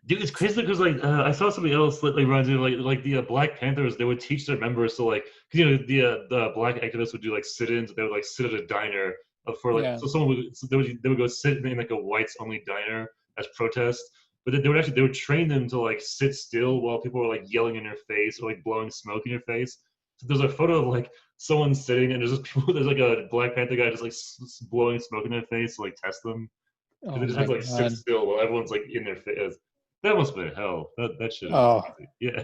Dude, it's crazy because like I saw somebody else that like runs into like the Black Panthers. They would teach their members to like, cause, you know, the black activists would do like sit-ins. They would like sit at a diner for like, so someone would, so they would go sit in like a whites only diner as protest. But then they would train them to like sit still while people were like yelling in their face or like blowing smoke in your face. So there's a photo of like someone sitting and there's just people. There's like a Black Panther guy just like blowing smoke in their face to like test them. Oh They just have to like sit still while everyone's like in their face. That must have been hell. That shit. Oh, yeah.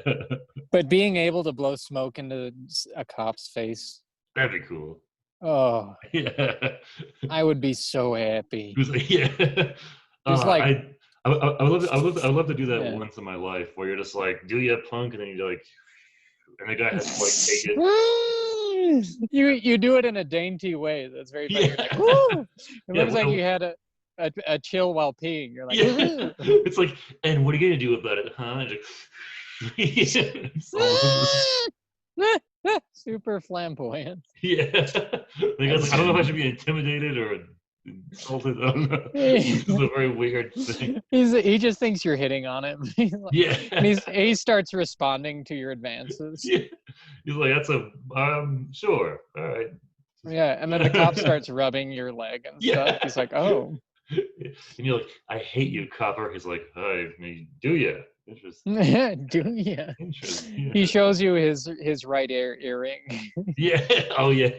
But being able to blow smoke into a cop's face. That'd be cool. Oh. Yeah. I would be so happy. It was like, yeah. It's like I would love to do that once in my life, where you're just like, do you punk, and then you're like, and the guy has to like take it. You do it in a dainty way. That's very funny. You're like, woo! It looks like you had a chill while peeing. You're like, yeah. It's like, and what are you gonna do about it, huh? Like, super flamboyant. Yeah. Like, I don't know if I should be intimidated or insulted. I don't know. It's a very weird thing. He just thinks you're hitting on him. Yeah. And he starts responding to your advances. Yeah. He's like, that's a sure. All right. Yeah, and then the cop starts rubbing your leg and stuff. He's like, oh. And you're like, I hate you, copper. He's like, hi, do ya? Interesting. Do ya? Interesting. Yeah. He shows you his right earring. Yeah. Oh yeah.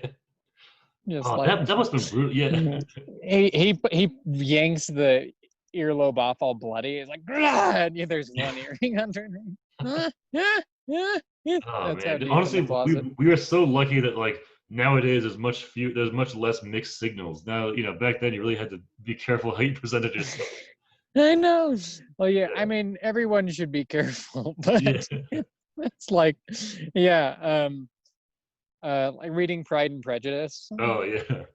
Just that must have been brutal. Yeah. He yanks the earlobe off all bloody. He's like, and there's one earring underneath. Oh man. Honestly, we are so lucky that like nowadays there's much less mixed signals. Now, you know, back then you really had to be careful how you presented yourself. I know. Well, yeah, I mean, everyone should be careful, but it's like, like reading Pride and Prejudice. Oh yeah.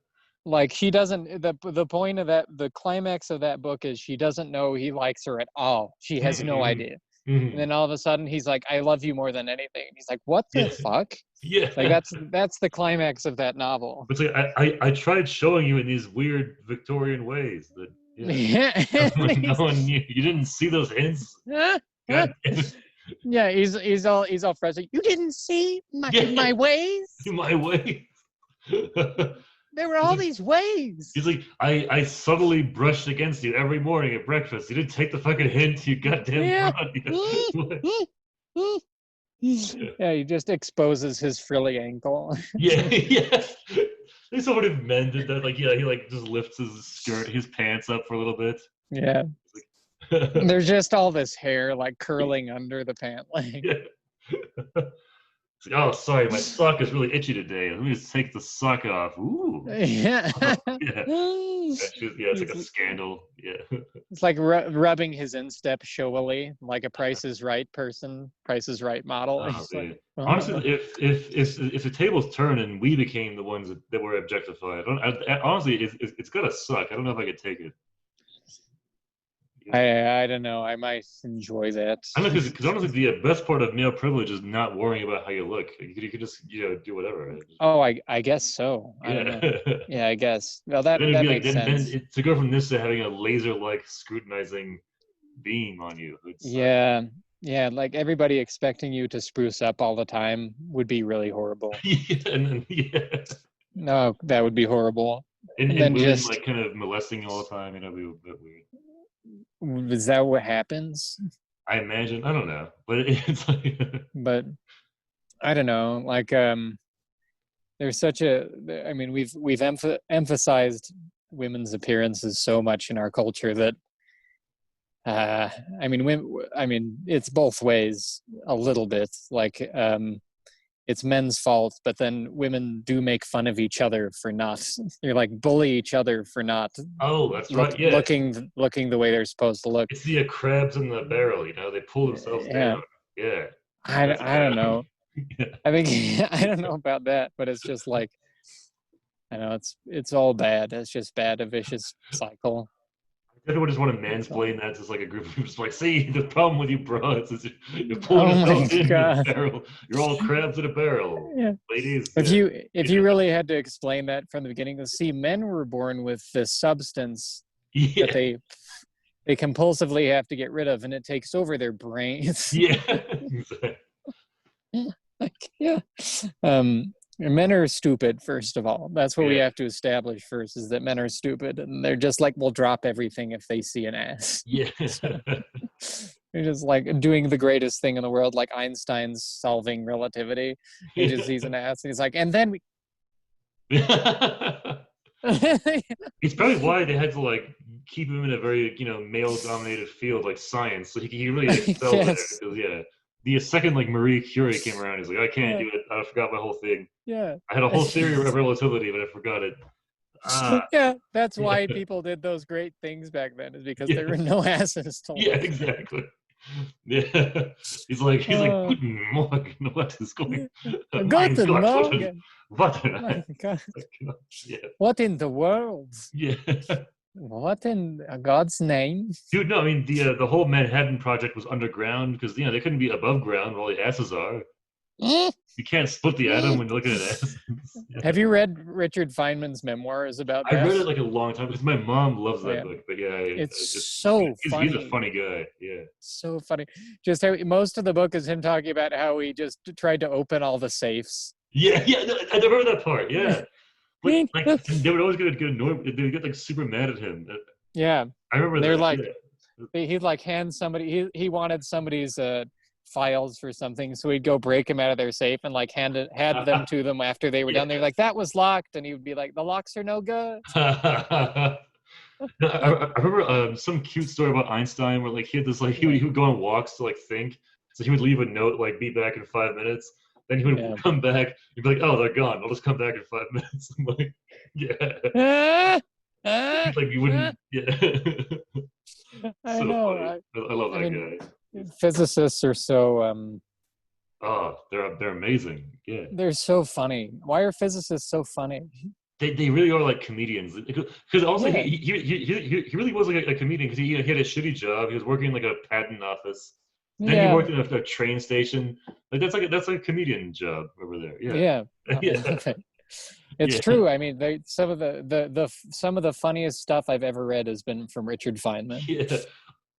Like she doesn't. The point of that, the climax of that book is she doesn't know he likes her at all. She has no idea. And then all of a sudden he's like, I love you more than anything. He's like, what the fuck? Yeah. Like that's the climax of that novel. It's like I tried showing you in these weird Victorian ways that no one knew. You didn't see those hints. Yeah, he's all frustrated. You didn't see my ways? My ways. There were all these ways. He's like, I subtly brushed against you every morning at breakfast. You didn't take the fucking hint, you goddamn Yeah, he just exposes his frilly ankle. Yeah. They sort of mended that. Like, yeah, he like just lifts his pants up for a little bit. Yeah. There's just all this hair like curling under the pant leg. Yeah. It's like, oh, sorry, my sock is really itchy today. Let me just take the sock off. Ooh. Yeah. Yeah. It's like a scandal. Yeah. It's like rubbing his instep showily, like a Price is Right person, Price is Right model. Oh, He's like, man. Honestly, if the tables turn and we became the ones that were objectified, honestly, it's gotta suck. I don't know if I could take it. I don't know. I might enjoy that. I don't know, because honestly, the best part of male privilege is not worrying about how you look. You could just do whatever. Right? Oh, I guess so. I don't know. Yeah, I guess. Well, that makes sense. To go from this to having a laser-like scrutinizing beam on you. Yeah, yeah. Like everybody expecting you to spruce up all the time would be really horrible. Yeah. No, that would be horrible. And then women just like kind of molesting all the time. It'd be a bit weird. is that what happens? I imagine. I don't know, but it's like. But I don't know. Like there's such a. I mean, we've emphasized women's appearances so much in our culture that. I mean, it's both ways a little bit. Like it's men's fault, but then women do make fun of each other for not. You're like bully each other for not. Oh, that's right. Yeah, looking the way they're supposed to look. It's the crabs in the barrel. They pull themselves down. Yeah. I don't know. Yeah. I think I don't know about that, but it's just like I know it's all bad. It's just bad, a vicious cycle. Everyone just want to mansplain that to like a group of people. Just like, see, the problem with you broads is you're pulling yourself in the barrel. You're all crabs in a barrel, yeah. Ladies. If you really had to explain that from the beginning, see, men were born with this substance that they compulsively have to get rid of, and it takes over their brains. Yeah, exactly. Yeah. Men are stupid, first of all. That's what we have to establish first, is that men are stupid, and they're just like, we'll drop everything if they see an ass. Yeah. So, they're just like doing the greatest thing in the world, like Einstein's solving relativity. He just sees an ass, and he's like, and then we. It's probably why they had to like keep him in a very male-dominated field like science, so he really excelled there. Because the second like Marie Curie came around, he's like, I can't do it. I forgot my whole thing. Yeah. I had a whole theory of relativity, but I forgot it. Yeah, that's why people did those great things back then, is because there were no asses to look. Yeah, exactly. Yeah. He's like, Guten Morgen. What is going on? Guten Morgen. What? Yeah. What in the world? Yeah. What in God's name? Dude, no, I mean the whole Manhattan Project was underground because they couldn't be above ground where all the asses are. You can't split the atom when you're looking at asses. Have you read Richard Feynman's memoirs about that? I read it like a long time because my mom loves that book. But it's so funny. He's a funny guy. Yeah. So funny. Just how most of the book is him talking about how he just tried to open all the safes. Yeah, I remember that part. Yeah. But like, they would always get annoyed. They would get like super mad at him. Yeah. I remember they're that. Like, he'd like hand somebody. He wanted somebody's files for something, so he'd go break them out of their safe and like hand them to them after they were done. They're like, that was locked, and he would be like, the locks are no good. I remember some cute story about Einstein where like he had this like he would go on walks to like think. So he would leave a note like, be back in 5 minutes. Then he would come back. He'd be like, "Oh, they're gone. I'll just come back in 5 minutes." I'm like, yeah. Like you wouldn't. Yeah. I know. I love that guy. Physicists are so. Oh, they're amazing. Yeah. They're so funny. Why are physicists so funny? They really are like comedians. Because also he really was like a comedian because he had a shitty job. He was working in like a patent office. Then he worked in a train station. Like that's like a comedian job over there. Yeah. It's true. I mean, some of the funniest stuff I've ever read has been from Richard Feynman. Yeah,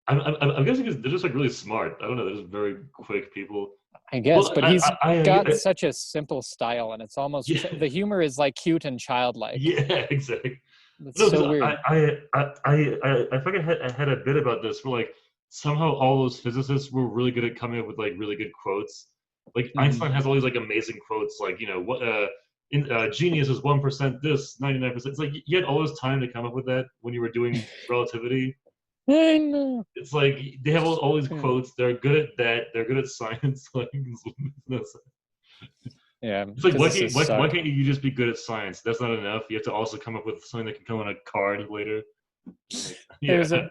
I'm guessing they're just like really smart. I don't know. They're just very quick people. I guess, but he's got such a simple style, and it's almost the humor is like cute and childlike. Yeah, exactly. It's so weird. I fucking had a bit about this where like somehow all those physicists were really good at coming up with like really good quotes. Like Einstein has all these like amazing quotes, like what genius is 1% this, 99%. It's like you had all this time to come up with that when you were doing relativity. I know. It's like they have all these quotes. They're good at that. They're good at science. Like, Yeah. It's like why can't you just be good at science? That's not enough. You have to also come up with something that can come on a card later. Like,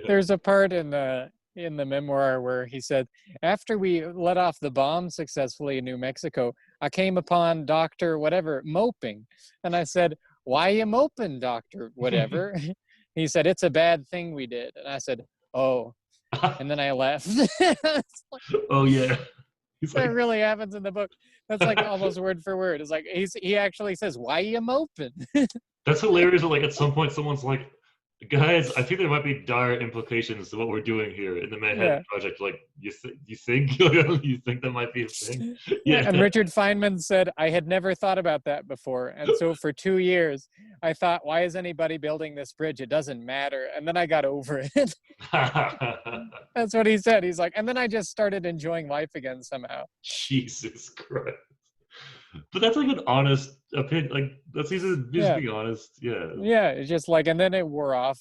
There's a part in the memoir where he said, after we let off the bomb successfully in New Mexico, I came upon Dr. Whatever moping. And I said, why you moping, Dr. Whatever? He said, it's a bad thing we did. And I said, oh. And then I left. Oh, yeah. That really happens in the book. That's like almost word for word. It's like he actually says, why you moping? That's hilarious. Like at some point, someone's like, guys, I think there might be dire implications to what we're doing here in the Manhattan Project. Like, you think you think that might be a thing? Yeah. And Richard Feynman said, I had never thought about that before. And so for 2 years, I thought, why is anybody building this bridge? It doesn't matter. And then I got over it. That's what he said. He's like, and then I just started enjoying life again somehow. Jesus Christ. But that's like an honest opinion. Like, that's easy to just be honest. Yeah. Yeah. It's just like, and then it wore off.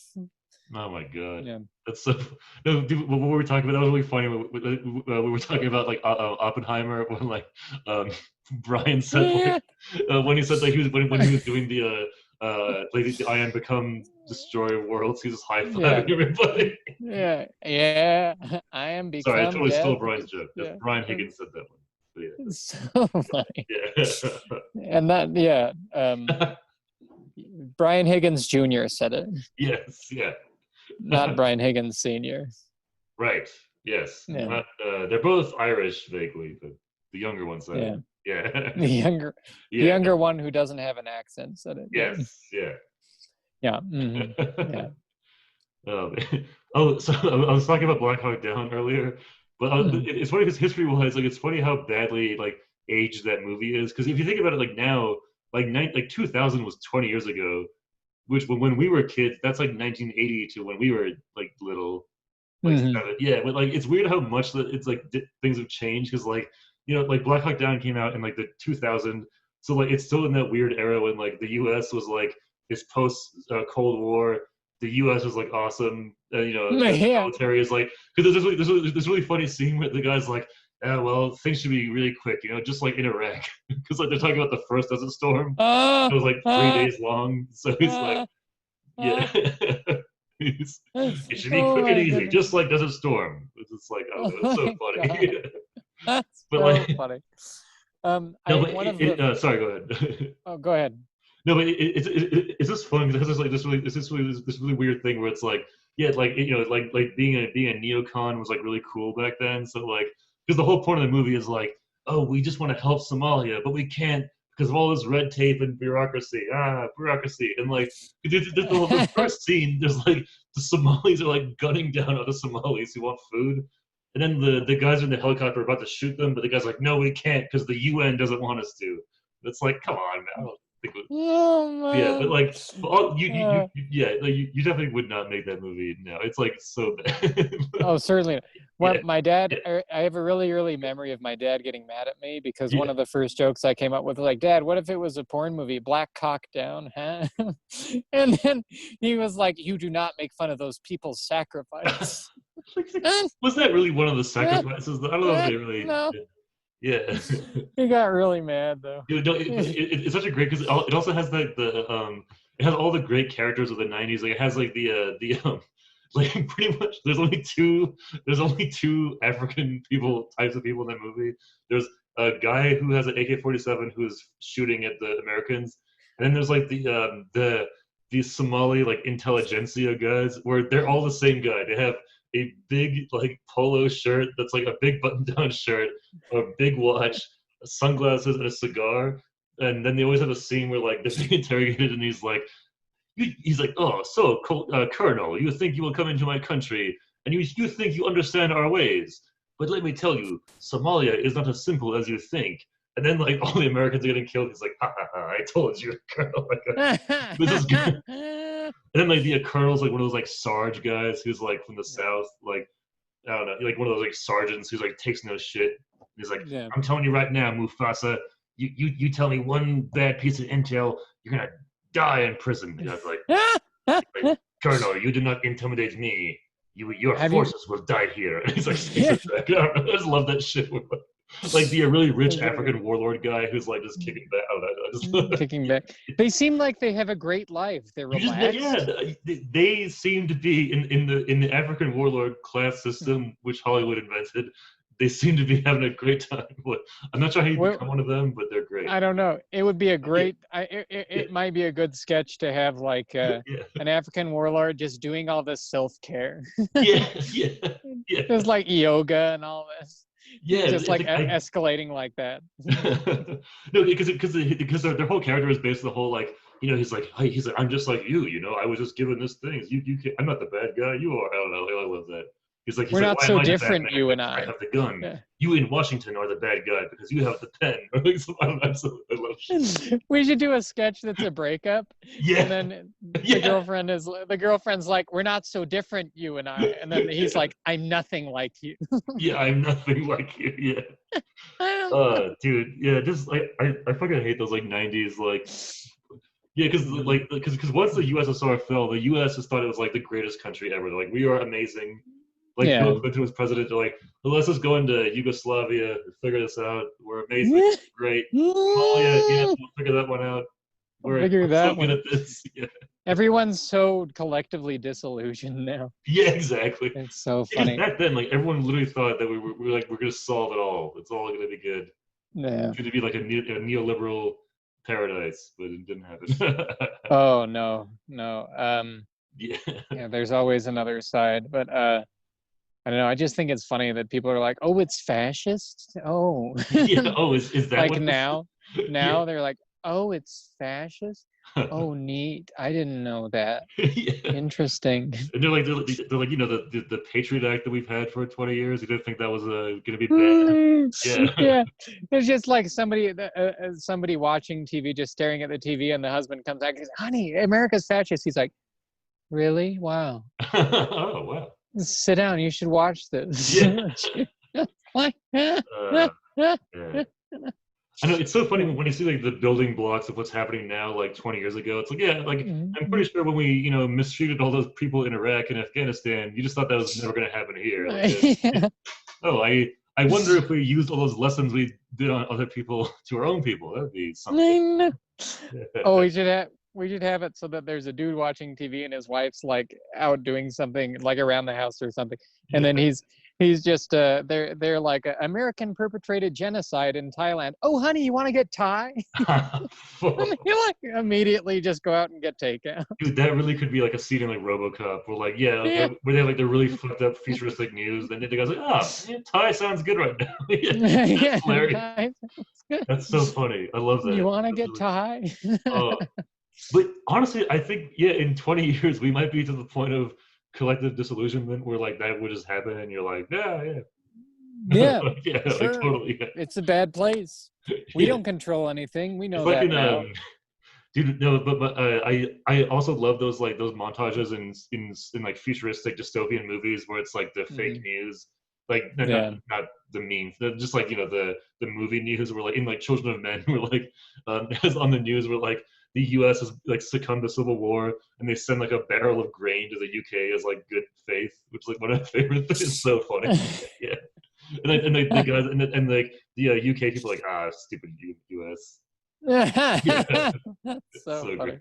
Oh my God. Yeah. That's so. No, dude, what we were talking about, that was really funny. We were talking about like Oppenheimer when like Brian said when he said that he was when he was doing the I am become destroy worlds. He was high fiving everybody. Yeah. I am become. Sorry, I totally dead. stole Brian's joke. Yeah. Brian Higgins said that one. Yeah. So funny. Yeah. And that, Brian Higgins Jr. said it. Yes, yeah. Not Brian Higgins Sr. Right, yes. Yeah. Not, they're both Irish vaguely, but the younger one said it. Yeah. The younger one who doesn't have an accent said it. Yes, yeah. Yeah. Mm-hmm. Yeah. So I was talking about Black Hawk Down earlier. But it's funny because history-wise, like it's funny how badly like aged that movie is. Because if you think about it, like now, like 2000 was 20 years ago, which when we were kids, that's like 1980 to when we were like little. Like yeah, but like it's weird how much that it's like things have changed. Because like like Black Hawk Down came out in like the 2000, so like it's still in that weird era when like the U.S. was like it's post Cold War. The U.S. was like awesome, the military is like because there's this really funny scene where the guy's like, well, things should be really quick, just like in Iraq, because like they're talking about the first Desert Storm. It was like 3 days long, so he's like, yeah, it should be quick and easy, just like Desert Storm. It's just like, it's so funny. That's but so like, funny. Sorry, go ahead. Oh, go ahead. No, but it's just fun because it has like this really weird thing where it's like like like being a neocon was like really cool back then. So like because the whole point of the movie is like, oh, we just want to help Somalia, but we can't because of all this red tape and bureaucracy. Bureaucracy. And like the first scene, there's like the Somalis are like gunning down other Somalis who want food. And then the guys in the helicopter are about to shoot them, but the guy's like, no, we can't because the UN doesn't want us to. It's like, come on, man. Yeah, but like, you definitely would not make that movie now. It's like so bad. Oh, certainly. Well, my dad, I have a really early memory of my dad getting mad at me because one of the first jokes I came up with was like, Dad, what if it was a porn movie, Black Hawk Down, huh? And then he was like, you do not make fun of those people's sacrifice. Was that really one of the sacrifices? I don't know if they really. No. Yeah. He got really mad though. It's such a great because it also has like it has all the great characters of the 90s. Like it has like the like pretty much there's only two African types of people in that movie. There's a guy who has an AK-47 who's shooting at the Americans, and then there's like the Somali like intelligentsia guys where they're all the same guy. They have a big like polo shirt that's like a big button-down shirt, a big watch, sunglasses, and a cigar. And then they always have a scene where like they're being interrogated, and he's like, oh, so Colonel, you think you will come into my country, and you think you understand our ways, but let me tell you, Somalia is not as simple as you think. And then like all the Americans are getting killed. He's like, ha ha ha! I told you, Colonel. This is good. And then like the colonel's like one of those like Sarge guys who's like from the South, like I don't know, like one of those like sergeants who's like takes no shit. He's like, I'm telling you right now, Mufasa, you tell me one bad piece of intel, you're gonna die in prison. And I was like, Colonel, you do not intimidate me. Your forces will die here. And he's like, I just love that shit. Like the really rich African warlord guy who's like just kicking back. I don't know, just kicking back. They seem like they have a great life. They're relaxed. They seem to be in the African warlord class system which Hollywood invented. They seem to be having a great time. I'm not sure how you become one of them, but they're great. I don't know. It would be a great. It might be a good sketch to have like an African warlord just doing all this self-care. yeah. Just like yoga and all this. Yeah, just like escalating like that. No, because their whole character is based on the whole like, you know, he's like I'm just like you know, I was just given this thing. You can't, I'm not the bad guy. You are. I don't know. I love that. We're not so different, you and I. I have the gun. Yeah. You in Washington are the bad guy because you have the pen. I love we should do a sketch that's a breakup. Yeah. And then the girlfriend's like, we're not so different, you and I. And then he's like, I'm nothing like you. Yeah, I'm nothing like you. Yeah. Dude. Yeah. Just like I fucking hate those like 90s like. Yeah, because once the USSR fell, the US just thought it was like the greatest country ever. They're like, we are amazing. Like Bill Clinton was president, they're like, well, let's just go into Yugoslavia and figure this out. We're amazing, great. Oh yeah, we'll figure that one out. We're so good at this. Yeah. Everyone's so collectively disillusioned now. Yeah, exactly. It's so funny. Back then, like everyone literally thought that we're gonna solve it all. It's all gonna be good. Yeah. It's gonna be like a neoliberal paradise, but it didn't happen. Oh no. Yeah, there's always another side, but I don't know. I just think it's funny that people are like, "Oh, it's fascist." Oh, yeah. Oh, is that like what now? Now they're like, "Oh, it's fascist." Oh, neat. I didn't know that. Interesting. And they're like, you know, the Patriot Act that we've had for 20 years. You didn't think that was going to be bad? Yeah. It's just like somebody watching TV, just staring at the TV, and the husband comes out and goes, "Honey, America's fascist." He's like, "Really? Wow." Oh, wow. Sit down. You should watch this. Yeah. I know, it's so funny when you see like the building blocks of what's happening now, like 20 years ago. It's like, I'm pretty sure when we, you know, mistreated all those people in Iraq and Afghanistan, you just thought that was never going to happen here. Like, I wonder if we used all those lessons we did on other people to our own people. That would be something. Oh, we should have it so that there's a dude watching TV and his wife's like out doing something like around the house or something, and then he's just they're like American perpetrated genocide in Thailand. Oh, honey, you want to get Thai? You like immediately just go out and get takeout. Dude, that really could be like a scene in like RoboCop, where like where they have like the really fucked up futuristic news. Then the guy's like, Thai sounds good right now. That's hilarious. That's so funny. I love that. You want to get Thai? But honestly, I think in 20 years we might be to the point of collective disillusionment where like that would just happen, and you're like, yeah, sure. Like, totally. Yeah. It's a bad place. We don't control anything. We know that now. Dude, no, but I also love those montages in like futuristic dystopian movies where it's like the fake news, like not the memes, just like, you know, the movie news where like in like Children of Men, where like as on the news where like the U.S. has like succumbed to civil war, and they send like a barrel of grain to the U.K. as like good faith, which is like one of my favorite things. It's so funny. Yeah, and the guys and like the UK people are like, stupid U.S. That's so funny. Great.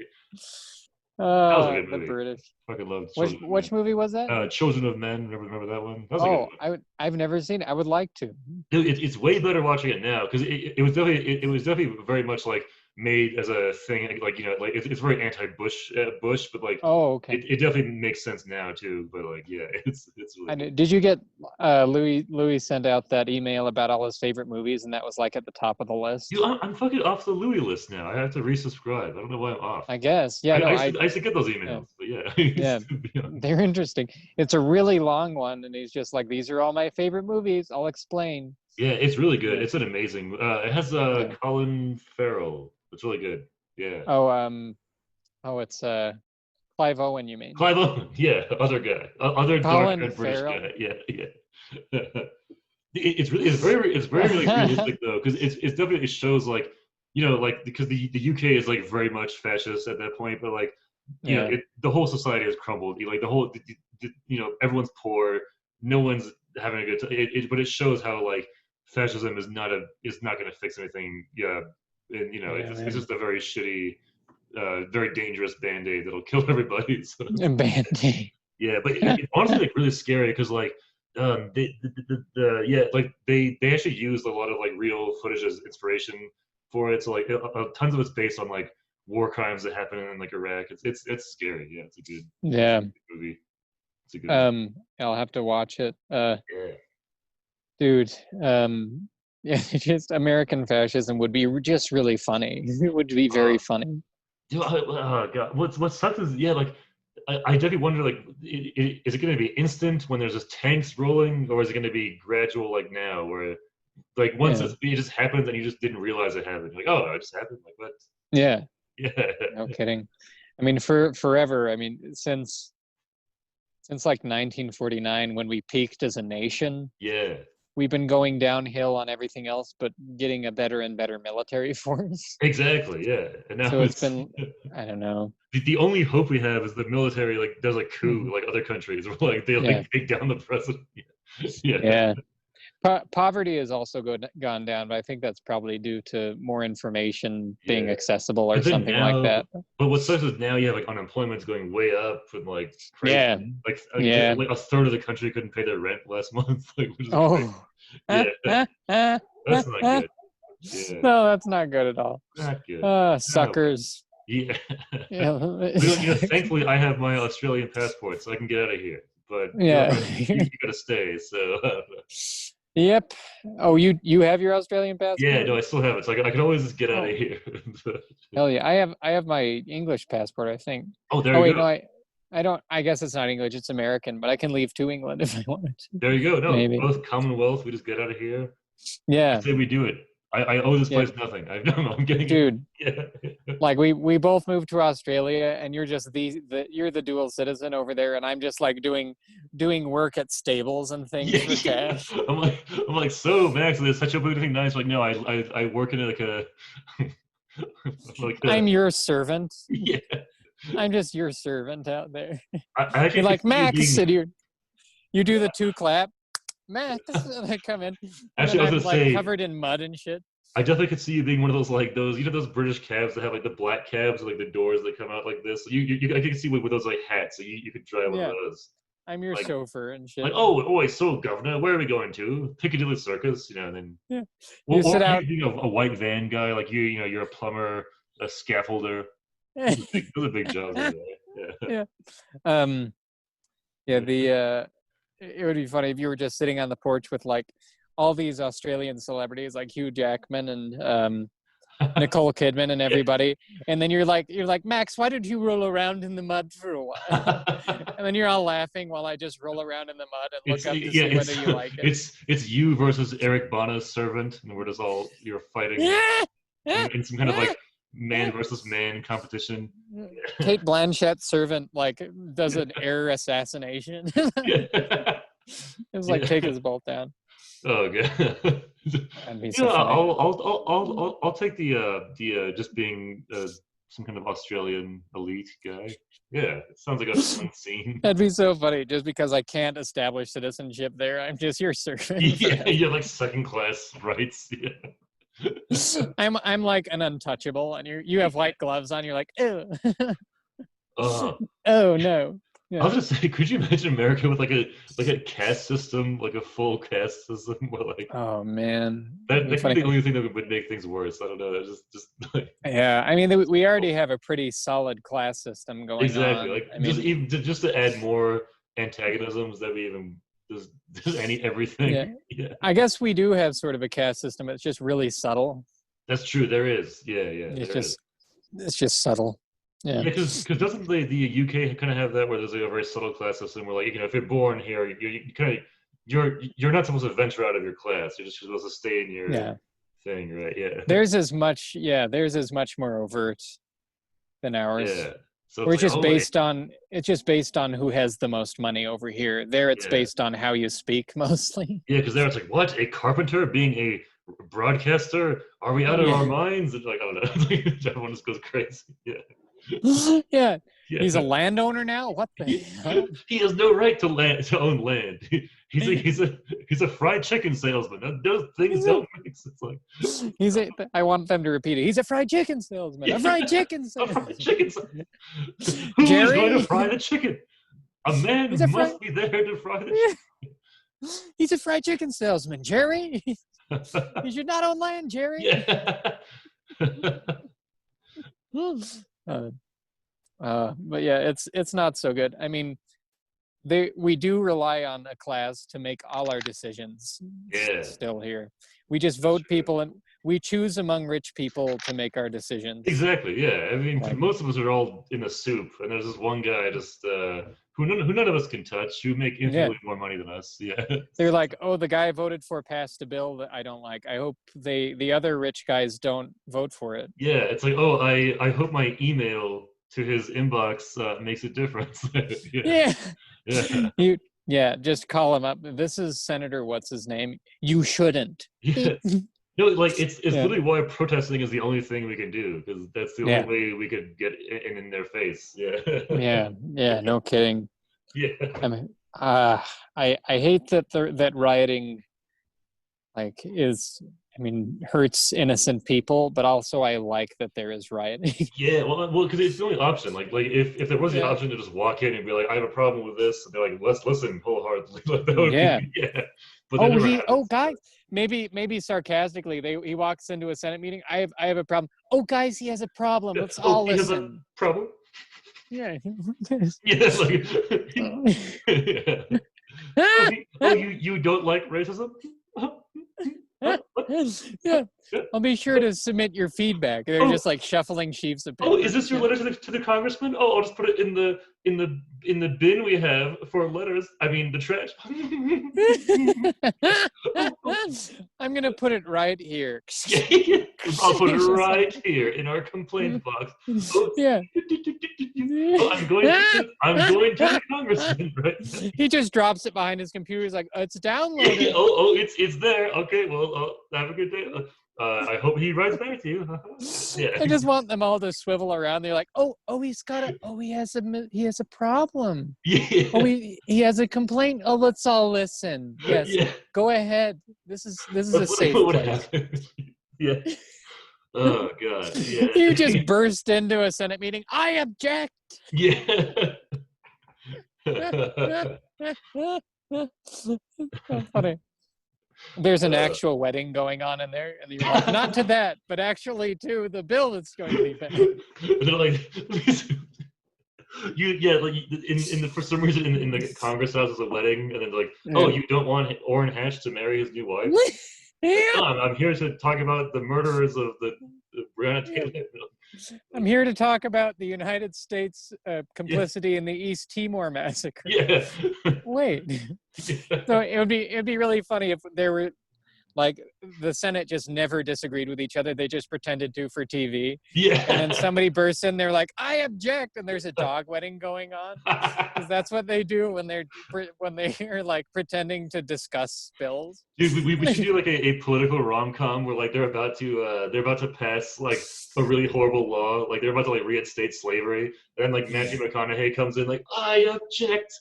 That was a good movie. The British. Fucking loved. Which movie was that? Children of Men. Remember that one? That was a good one. I've never seen it. I would like to. It's way better watching it now, because it was definitely very much like made as a thing, like, you know, like it's very anti-Bush, but like it definitely makes sense now too. But like, it's really. Did you get Louis sent out that email about all his favorite movies, and that was like at the top of the list? Dude, I'm fucking off the Louis list now. I have to resubscribe. I don't know why I'm off. I guess. I used to get those emails, but they're interesting. It's a really long one, and he's just like, these are all my favorite movies. I'll explain. Yeah, it's really good. Yeah. It's an amazing. It has Colin Farrell. It's really good. Yeah. It's Clive Owen, you mean? Clive Owen, yeah, other guy, other dark-haired British guy. Yeah. It's very really realistic though, because it's definitely, it shows like, you know, like, because the UK is like very much fascist at that point, but like, you know, the whole society has crumbled. Like the whole, you know, everyone's poor, no one's having a good time. But it shows how like fascism is not going to fix anything. Yeah, and it's just a very shitty, very dangerous band-aid that'll kill everybody. So. A band-aid. Yeah, but it's honestly like really scary because like they actually used a lot of like real footage as inspiration for it. So like tons of it's based on like war crimes that happen in like Iraq. It's scary. Yeah, it's a good movie. It's a good movie. I'll have to watch it. Yeah. Dude, yeah, just American fascism would be just really funny. It would be very funny. Dude, God, what sucks is like I definitely wonder like is it going to be instant when there's just tanks rolling, or is it going to be gradual like now where like once it just happens and you just didn't realize it happened, like it just happened, like what? Yeah. Yeah. No kidding. I mean, forever. I mean, since like 1949 when we peaked as a nation. Yeah. We've been going downhill on everything else, but getting a better and better military force. Exactly, yeah. And now so it's been, I don't know. The only hope we have is the military like does a coup like other countries, where like they like take down the president. Yeah. Poverty has also gone down, but I think that's probably due to more information being accessible or something now, like that. But what sucks is now you have like unemployment's going way up with like crazy. Like a third of the country couldn't pay their rent last month. Like, which is that's not good. Yeah. No, that's not good at all. Not good. Suckers. Yeah. Thankfully, I have my Australian passport, so I can get out of here. But you gotta stay. So. Yep. Oh, you have your Australian passport? Yeah, no, I still have it. So I can always just get out of here. Hell yeah, I have my English passport, I think. Oh, there you go. No, I don't. I guess it's not English; it's American. But I can leave to England if I wanted to. There you go. No, maybe. Both Commonwealth. We just get out of here. Yeah. I say we do it. I owe this place nothing. I'm getting dude. Like we both moved to Australia, and you're just you're the dual citizen over there, and I'm just like doing work at stables and things for cash. I'm like, so Max, there's such a big thing nice. Like, no, I work in like a I'm your servant. Yeah. I'm just your servant out there. I you're like Max, you do the 2 clap. Max, I come in. Actually, I was gonna say, covered in mud and shit. I definitely could see you being one of those like those British cabs that have like the black cabs with like the doors that come out like this. I can see with those like hats, so you could drive one of those. I'm your chauffeur and shit. Like, so Governor, where are we going to? Piccadilly Circus, and then you sit out. Being a white van guy, like you're a plumber, a scaffolder. Those are big jobs. It would be funny if you were just sitting on the porch with like all these Australian celebrities like Hugh Jackman and Nicole Kidman and everybody, and then you're like Max, why did you roll around in the mud for a while? And then you're all laughing while I just roll around in the mud and look up to see whether you like it. It's you versus Eric Bana's servant, and we're just you're fighting in some kind of like man versus man competition. Kate Blanchett's servant like does an air assassination. It's like take us both down. Oh, good. So I'll take the just being some kind of Australian elite guy. Yeah, it sounds like a fun scene. That'd be so funny. Just because I can't establish citizenship there, I'm just your servant. Yeah, you're like second class rights. Yeah. I'm like an untouchable, and you have white gloves on. You're like, ew. Oh no. Yeah. I was just saying, could you imagine America with like a caste system, like a full caste system, where like oh man, that could be the only thing that would make things worse. I don't know. Just like yeah. I mean, we already have a pretty solid class system going on. Exactly. Like just to add more antagonisms that we even just everything. Yeah. I guess we do have sort of a caste system. It's just really subtle. That's true. There is. Yeah. It's just subtle. Yeah, because doesn't the UK kind of have that where there's like a very subtle class system where like if you're born here you're not supposed to venture out of your class, you're just supposed to stay in your thing, right? Yeah. There's as much more overt than ours. Yeah. So it's just based on who has the most money over here. There it's based on how you speak mostly. Yeah, because there it's like, what, a carpenter being a broadcaster? Are we out of our minds? And like, I don't know. Everyone just goes crazy. Yeah. Yeah. Yeah. He's a landowner now? What the hell? He has no right to own land. He's a fried chicken salesman. Those things don't mix. It's like I want them to repeat it. He's a fried chicken salesman. yeah, A fried chicken a fried salesman. chicken salesman. Who is going to Jerry? fry the chicken? A man He's a fried must be there to fry the He's a fried chicken salesman. Jerry? chicken. You should not own land, Jerry. Yeah. But yeah, it's not so good. I mean, we do rely on a class to make all our decisions. Yeah. Still here, we just vote people and we choose among rich people to make our decisions. Exactly. Yeah. I mean, most of us are all in a soup, and there's this one guy just who none of us can touch, who make infinitely more money than us. Yeah. They're like, oh, the guy I voted for passed a bill that I don't like. I hope the other rich guys don't vote for it. Yeah. It's like, oh, I hope my email to his inbox makes a difference. Yeah. Yeah. Yeah. Just call him up. This is Senator what's his name. You shouldn't. Yeah. No, like it's literally why protesting is the only thing we can do, because that's the only way we could get in their face. Yeah. Yeah. No kidding. Yeah. I mean, I hate that that rioting, like, hurts innocent people, but also I like that there is rioting. Yeah, well, because it's the only option. Like if there was the option to just walk in and be like, I have a problem with this, and they're like, let's listen wholeheartedly. Like, that would be, yeah. But guys, maybe sarcastically, he walks into a Senate meeting. I have a problem. Oh, guys, he has a problem. Let's all listen. He has a problem. Yeah. Yeah, like, yeah. You don't like racism? Yeah. I'll be sure to submit your feedback. They're just like shuffling sheaves of paper. Oh, is this your letter to the congressman? Oh, I'll just put it in the bin we have for letters. I mean, the trash. I'm gonna put it right here. I'll put it right here in our complaint box. Oh, yeah. Oh, I'm going to the congressman. Right? He just drops it behind his computer. He's like, it's downloaded. It's there. Okay, well, have a good day. I hope he writes back to you. Yeah. I just want them all to swivel around. They're like, he has a problem. Yeah. Oh, he has a complaint. Oh, let's all listen. Yes. Yeah. Go ahead. This is a safe place. Yeah. Oh God. Yeah. You just burst into a Senate meeting. I object. Yeah. So funny. There's an actual wedding going on in there, and you're like, not to that, but actually to the bill that's going to be passed. They're like, for some reason in the Congress House is a wedding, and then like, oh, you don't want Orrin Hatch to marry his new wife? Yeah. No, I'm here to talk about the murderers of the Breonna Taylor. I'm here to talk about the United States complicity in the East Timor massacre. Yeah. Wait. Yeah. So it'd be really funny if there were, like, the Senate just never disagreed with each other. They just pretended to for TV. Yeah. And then somebody bursts in, they're like, I object, and there's a dog wedding going on. Because that's what they do when they're like pretending to discuss bills. Dude, we should do like a political rom-com where like they're about to pass like a really horrible law, like they're about to like reinstate slavery, and then like Matthew McConaughey comes in like, I object,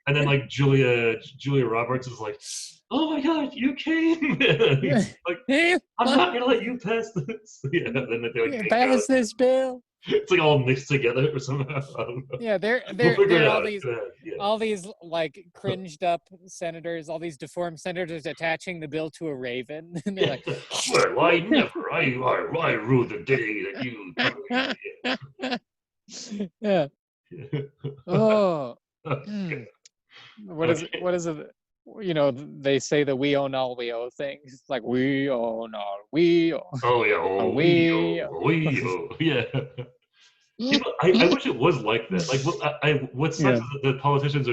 and then like Julia Roberts is like, oh my God, you came! Like, I'm not gonna let you pass this. Yeah, then they like pass this bill. It's like all mixed together or somehow. Yeah, they're all these like cringed up senators, all these deformed senators attaching the bill to a raven. And they're like, well, I never. I rue the day that you. Yeah. Oh. What is it? You know, they say the we own all we owe thing. It's like we own all we owe. Oh yeah, we owe. Yeah. Yeah, I wish it was like that. Like, what sucks is that the politicians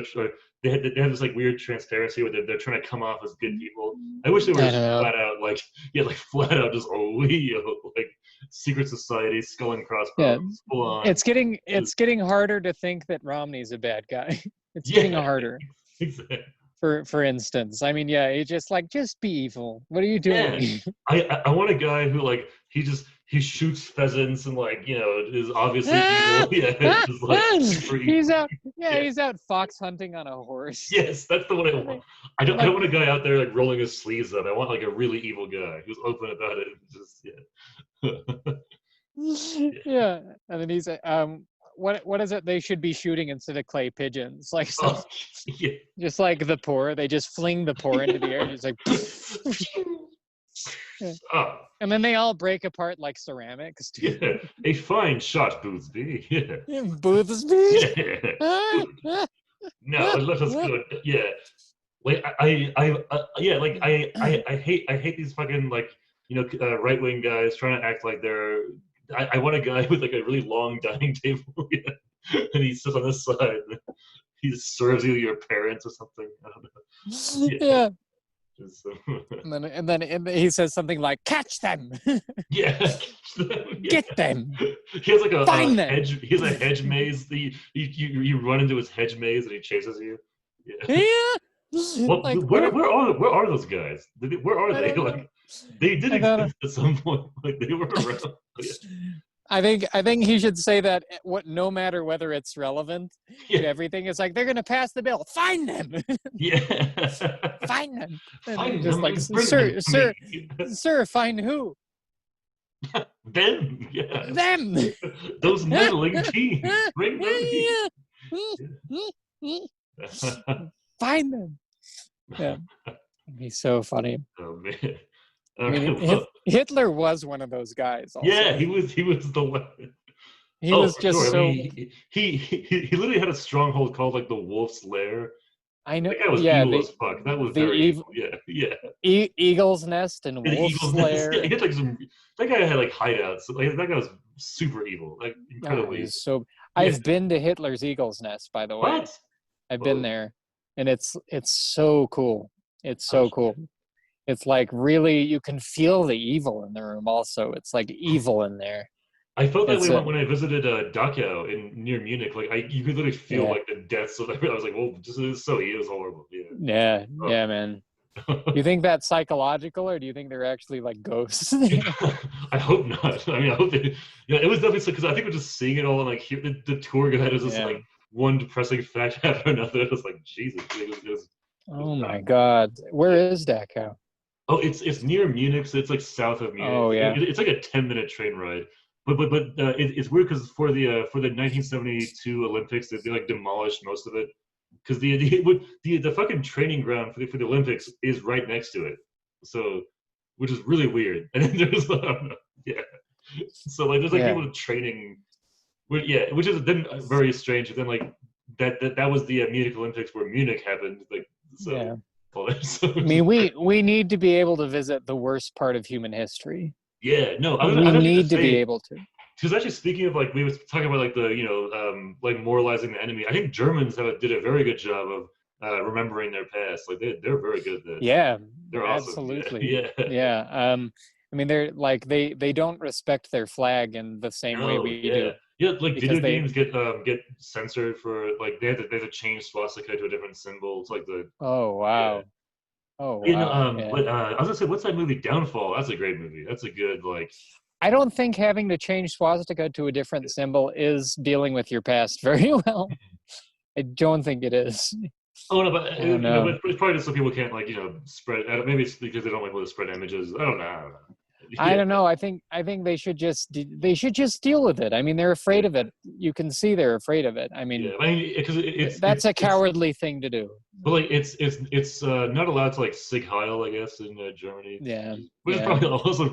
they have this like weird transparency where they're trying to come off as good people. I wish they were flat out just like secret society, skull and crossbones, full on. It's getting harder to think that Romney's a bad guy. It's getting harder. Exactly. For instance, I mean, it's just be evil. What are you doing? Yeah. I want a guy who like he he shoots pheasants and like is obviously evil. Yeah, just like super evil. He's out. Yeah, he's out fox hunting on a horse. Yes, that's the one I want. I don't want a guy out there like rolling his sleeves up. I want like a really evil guy who's open about it. Yeah, and then he's what is it they should be shooting instead of clay pigeons? Like just like the pour, they just fling the pour into the air and it's like and then they all break apart like ceramics. Yeah, a fine shot, Boothby. Yeah. Boothby. Yeah. No, let us go. Yeah, like I hate these fucking like right wing guys trying to act like they're. I want a guy with like a really long dining table, and he sits on this side. And he serves you your parents or something. I don't know. Yeah. And then he says something like, "Catch them!" Yeah, get them. He has like a hedge. He has a hedge maze. You run into his hedge maze and he chases you. Yeah. Well, like, where are those guys? Where are they? Like, they did exist at some point. Like they were around. Yeah. I think he should say that no matter whether it's relevant to everything, it's like they're gonna pass the bill. Find them. Yeah. Find them. Find just them. Like sir, find who? Them. Yeah. Them. Those meddling teens. Bring them here. Find them. Yeah. He's so funny. Oh man. I mean, Hitler was one of those guys. Also. Yeah, he was the one. He was just so. I mean, he literally had a stronghold called like the Wolf's Lair. I know. That was evil as fuck. That was very evil. Yeah. Eagle's Nest and Wolf's Lair. Yeah, he had like that guy had like hideouts. Like that guy was super evil. Like incredibly. I've been to Hitler's Eagle's Nest, by the way. What? I've been there, and it's so cool. It's so cool. It's like really, you can feel the evil in the room. Also, it's like evil in there. I felt that way when I visited Dachau near Munich. Like you could literally feel like the deaths of everything. I was like, "Whoa, this is so it was horrible." Yeah. Yeah, man. You think that's psychological, or do you think they're actually like ghosts? I hope not. I mean, I hope they. Yeah, it was definitely because I think we're just seeing it all and like the tour guide is just like one depressing fact after another. It was like Jesus. Oh my God, where is Dachau? Oh, it's near Munich, so it's like south of Munich. Oh yeah, it's like a 10-minute train ride. But it's weird because for the 1972 Olympics, they like demolished most of it because the fucking training ground for the Olympics is right next to it. So, which is really weird. And then there's so like there's like people training, which is then very strange. And then like that was the Munich Olympics where Munich happened. Like so. Yeah. I mean, we need to be able to visit the worst part of human history. Yeah, no, we need to be able to. Because actually, speaking of like, we was talking about like the like moralizing the enemy. I think Germans did a very good job of remembering their past. Like they're very good at that. Yeah, they're awesome. Absolutely. Yeah. I mean, they're like they don't respect their flag in the same way we do. Yeah, like video games get censored for like they have to change swastika to a different symbol. It's like the oh wow. But I was gonna say, what's that movie Downfall? That's a great movie. That's a good like. I don't think having to change swastika to a different symbol is dealing with your past very well. I don't think it is. Oh no, but it's probably just so people can't like spread. Maybe it's because they don't like to spread images. I don't know. I don't know. I think they should just deal with it. I mean, they're afraid of it. You can see they're afraid of it. I mean, because that's a cowardly thing to do. But like, it's not allowed to like Sig Heil, I guess, in Germany. Yeah, which is probably also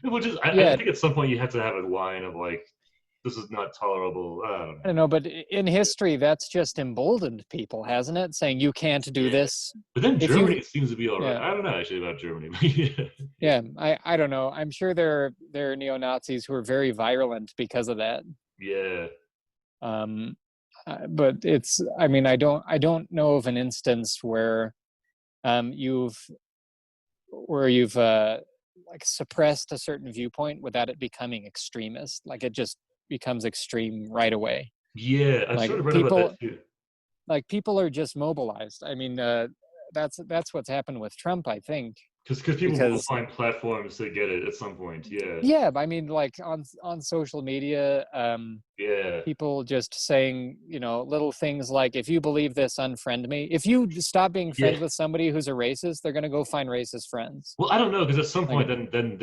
which is I think at some point you have to have a line of like, this is not tolerable. I don't know, but in history, that's just emboldened people, hasn't it? Saying you can't do this. But then Germany seems to be all right. I don't know actually about Germany. I don't know. I'm sure there are neo-Nazis who are very virulent because of that. Yeah. But it's. I mean, I don't know of an instance where, you've like suppressed a certain viewpoint without it becoming extremist. Like it just becomes extreme right away. Yeah, I sort of read about that too. Like people are just mobilized. I mean, that's what's happened with Trump, I think. Because people will because find platforms to get it at some point. Yeah. yeah, I mean, like on social media, Yeah. people just saying, little things like, if you believe this, unfriend me. If you stop being Yeah. friends with somebody who's a racist, they're gonna go find racist friends. Well, I don't know, because at some Like, point, then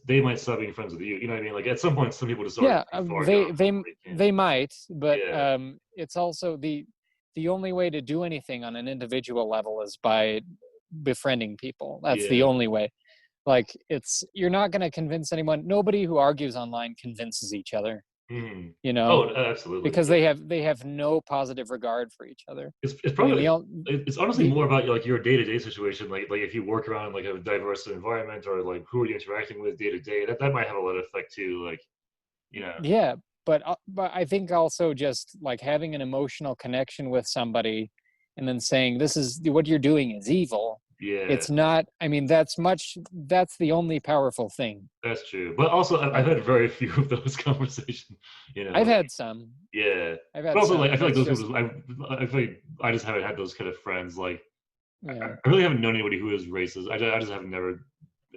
they might stop being friends with you. You know what I mean? Like at some point, some people just are yeah, too far they gone. they They can't. they might, but Yeah. it's also the only way to do anything on an individual level is by befriending people. That's the Yeah. only way. Like, you're not going to convince anyone. Nobody who argues online convinces each other, Mm. you know, Oh, absolutely. because Yeah. they have no positive regard for each other. It's I mean, probably it's honestly the more about like your day-to-day situation, like if you work around like a diverse environment, or like who are you interacting with day to day, that might have a lot of effect too. Like, you know. yeah, but I think also just like having an emotional connection with somebody, and then saying, this is what you're doing is evil. Yeah. It's not. I mean, that's the only powerful thing. That's true. But also, I've Like, had very few of those conversations. You know, I've like, had some. yeah. I've But had also, like, some, I and feel like it's those just, people. I feel like I just haven't had those kind of friends. Like, yeah. I really haven't known anybody who is racist. I just have never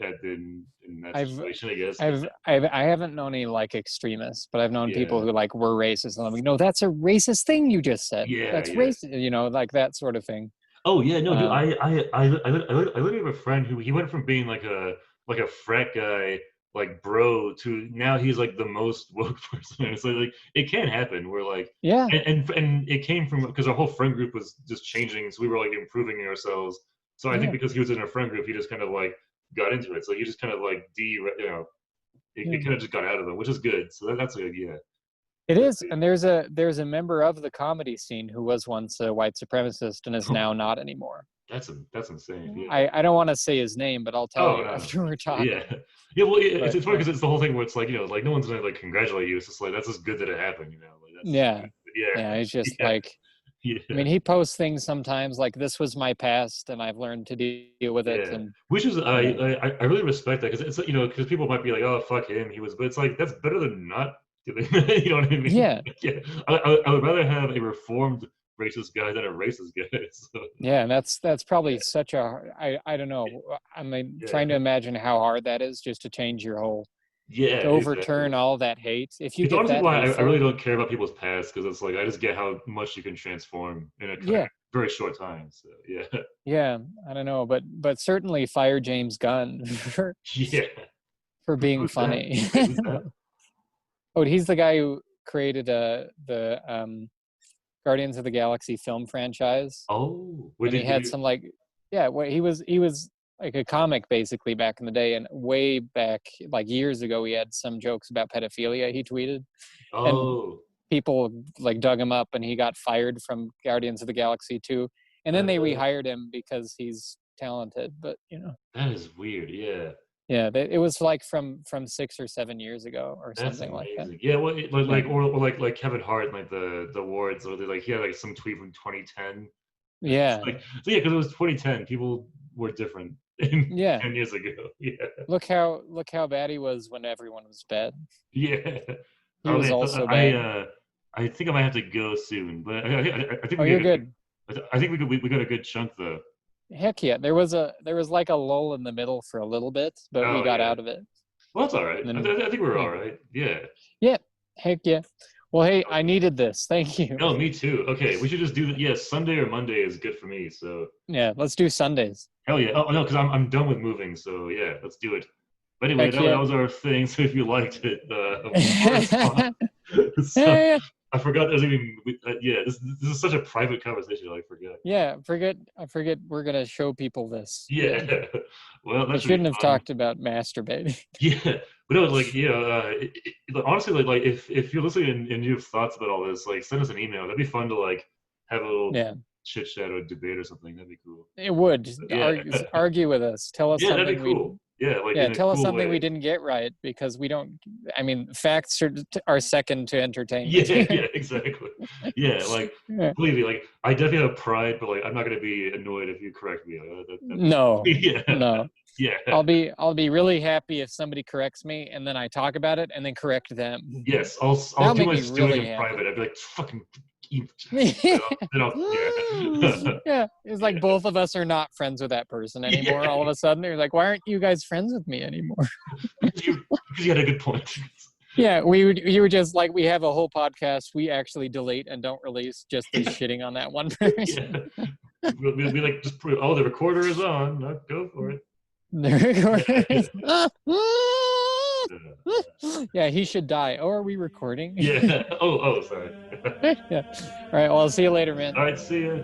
had been in that I've situation, I guess. I haven't known any like extremists, but I've known people Yeah. who like were racist, and I'm like, no, that's a racist thing you just said. Yeah. That's Yeah. racist, like that sort of thing. Oh yeah, no, dude. Um, I literally have a friend who he went from being like a frat guy, like bro, to now he's like the most woke person. It's like it can happen. Where like yeah, and it came from because our whole friend group was just changing, so we were like improving ourselves. So I think yeah, because he was in our friend group, he just kind of like got into it. So he just kind of like yeah. it kind of just got out of him, which is good. So that's a good, yeah. It But, is, and there's a member of the comedy scene who was once a white supremacist and is oh, now not anymore. that's insane. Yeah. I don't want to say his name, but I'll tell Oh you no. after we're Yeah. talking. Yeah, well, But it's funny because it's the whole thing where it's like, like no one's gonna like congratulate you. It's just like that's just good that it happened, Like that's yeah, yeah, yeah, he's just yeah, like, I yeah, mean, he posts things sometimes like, this was my past and I've learned to deal with it, yeah. and Which is you know, I really respect that, because it's like, because people might be like, oh fuck him, he was, but it's like that's better than not doing you know what I mean? yeah, Like, yeah, I would rather have a reformed racist guy than a racist guy. So yeah, and that's yeah, probably such a, I don't know. I mean, trying to yeah, imagine how hard that is just to change your whole, yeah, to exactly. overturn all that hate. If you It's get honestly that why I really hateful, don't care about people's past, because it's like I just get how much you can transform in a kind of yeah, very short time. So yeah, yeah, I don't know, but certainly fire James Gunn yeah. for being Who's that? funny. Wait, who's that? Oh, he's the guy who created the Guardians of the Galaxy film franchise, Oh, wait, and he did had you? some like, yeah, well, he was like a comic basically back in the day, and way back like years ago, he had some jokes about pedophilia he tweeted, and Oh, people like dug him up, and he got fired from Guardians of the Galaxy too, and then they uh, rehired him because he's talented, but that is weird. Yeah, yeah, it was like from 6 or 7 years ago or that's something like that. amazing. Yeah, well, Yeah, or like Kevin Hart, like the awards, or like he had like some tweet from 2010. It's yeah, like, so yeah, because it was 2010. People were different in yeah. 10 years ago. Yeah, Look how bad he was when everyone was bad. yeah. He Oh was man, also bad. I think I might have to go soon, but I think Oh, we you're get good. I think we got a good chunk though. Heck yeah. There was like a lull in the middle for a little bit, but we Oh got yeah. out of it. Well, that's all right. And then I think we're yeah. all right. Yeah. Yeah. Heck yeah. Well, hey, I Okay. needed this. Thank you. No, me too. Okay, we should just do that. Yeah, Sunday or Monday is good for me. So Yeah, let's do Sundays. hell yeah. Oh no, because I'm done with moving. So yeah, let's do it. But anyway, Heck that yeah. was our thing. So if you liked it, respond. So Yeah, I forgot there's even yeah. This is such a private conversation. I forgot. yeah. I forget we're gonna show people this. Yeah. Yeah. Well, I that should be shouldn't have fun. talked about masturbating. Yeah, but no, like yeah, honestly, like if you're listening and you have thoughts about all this, like send us an email. That'd be fun to like have a little Yeah. chit chat or debate or something. That'd be cool. It would. Yeah, Argue with us. Tell us yeah, that'd be something we cool. Yeah, like Yeah, in a tell us cool something we way. didn't get right, because we don't. I mean, facts are second to entertainment. Yeah, yeah, exactly. Yeah, like Yeah. believe me, like I definitely have pride, but like I'm not gonna be annoyed if you correct me. That'd be No, yeah, no. yeah. I'll be really happy if somebody corrects me, and then I talk about it and then correct them. Yes, I'll That'll do make my me stewing really in private. happy. I'd be like, fucking Yeah, it's like both of us are not friends with that person anymore. All of a sudden, they're like, "Why aren't you guys friends with me anymore?" Because you had a good point. Yeah, you were just like, we have a whole podcast we actually delete and don't release just as shitting on that one person. We'll be like, just prove, oh, the recorder is on. No, go for it. The recorder. Yeah, he should die. Oh, are we recording? Yeah. Oh, sorry. Yeah. All right. Well, I'll see you later, man. All right. See ya.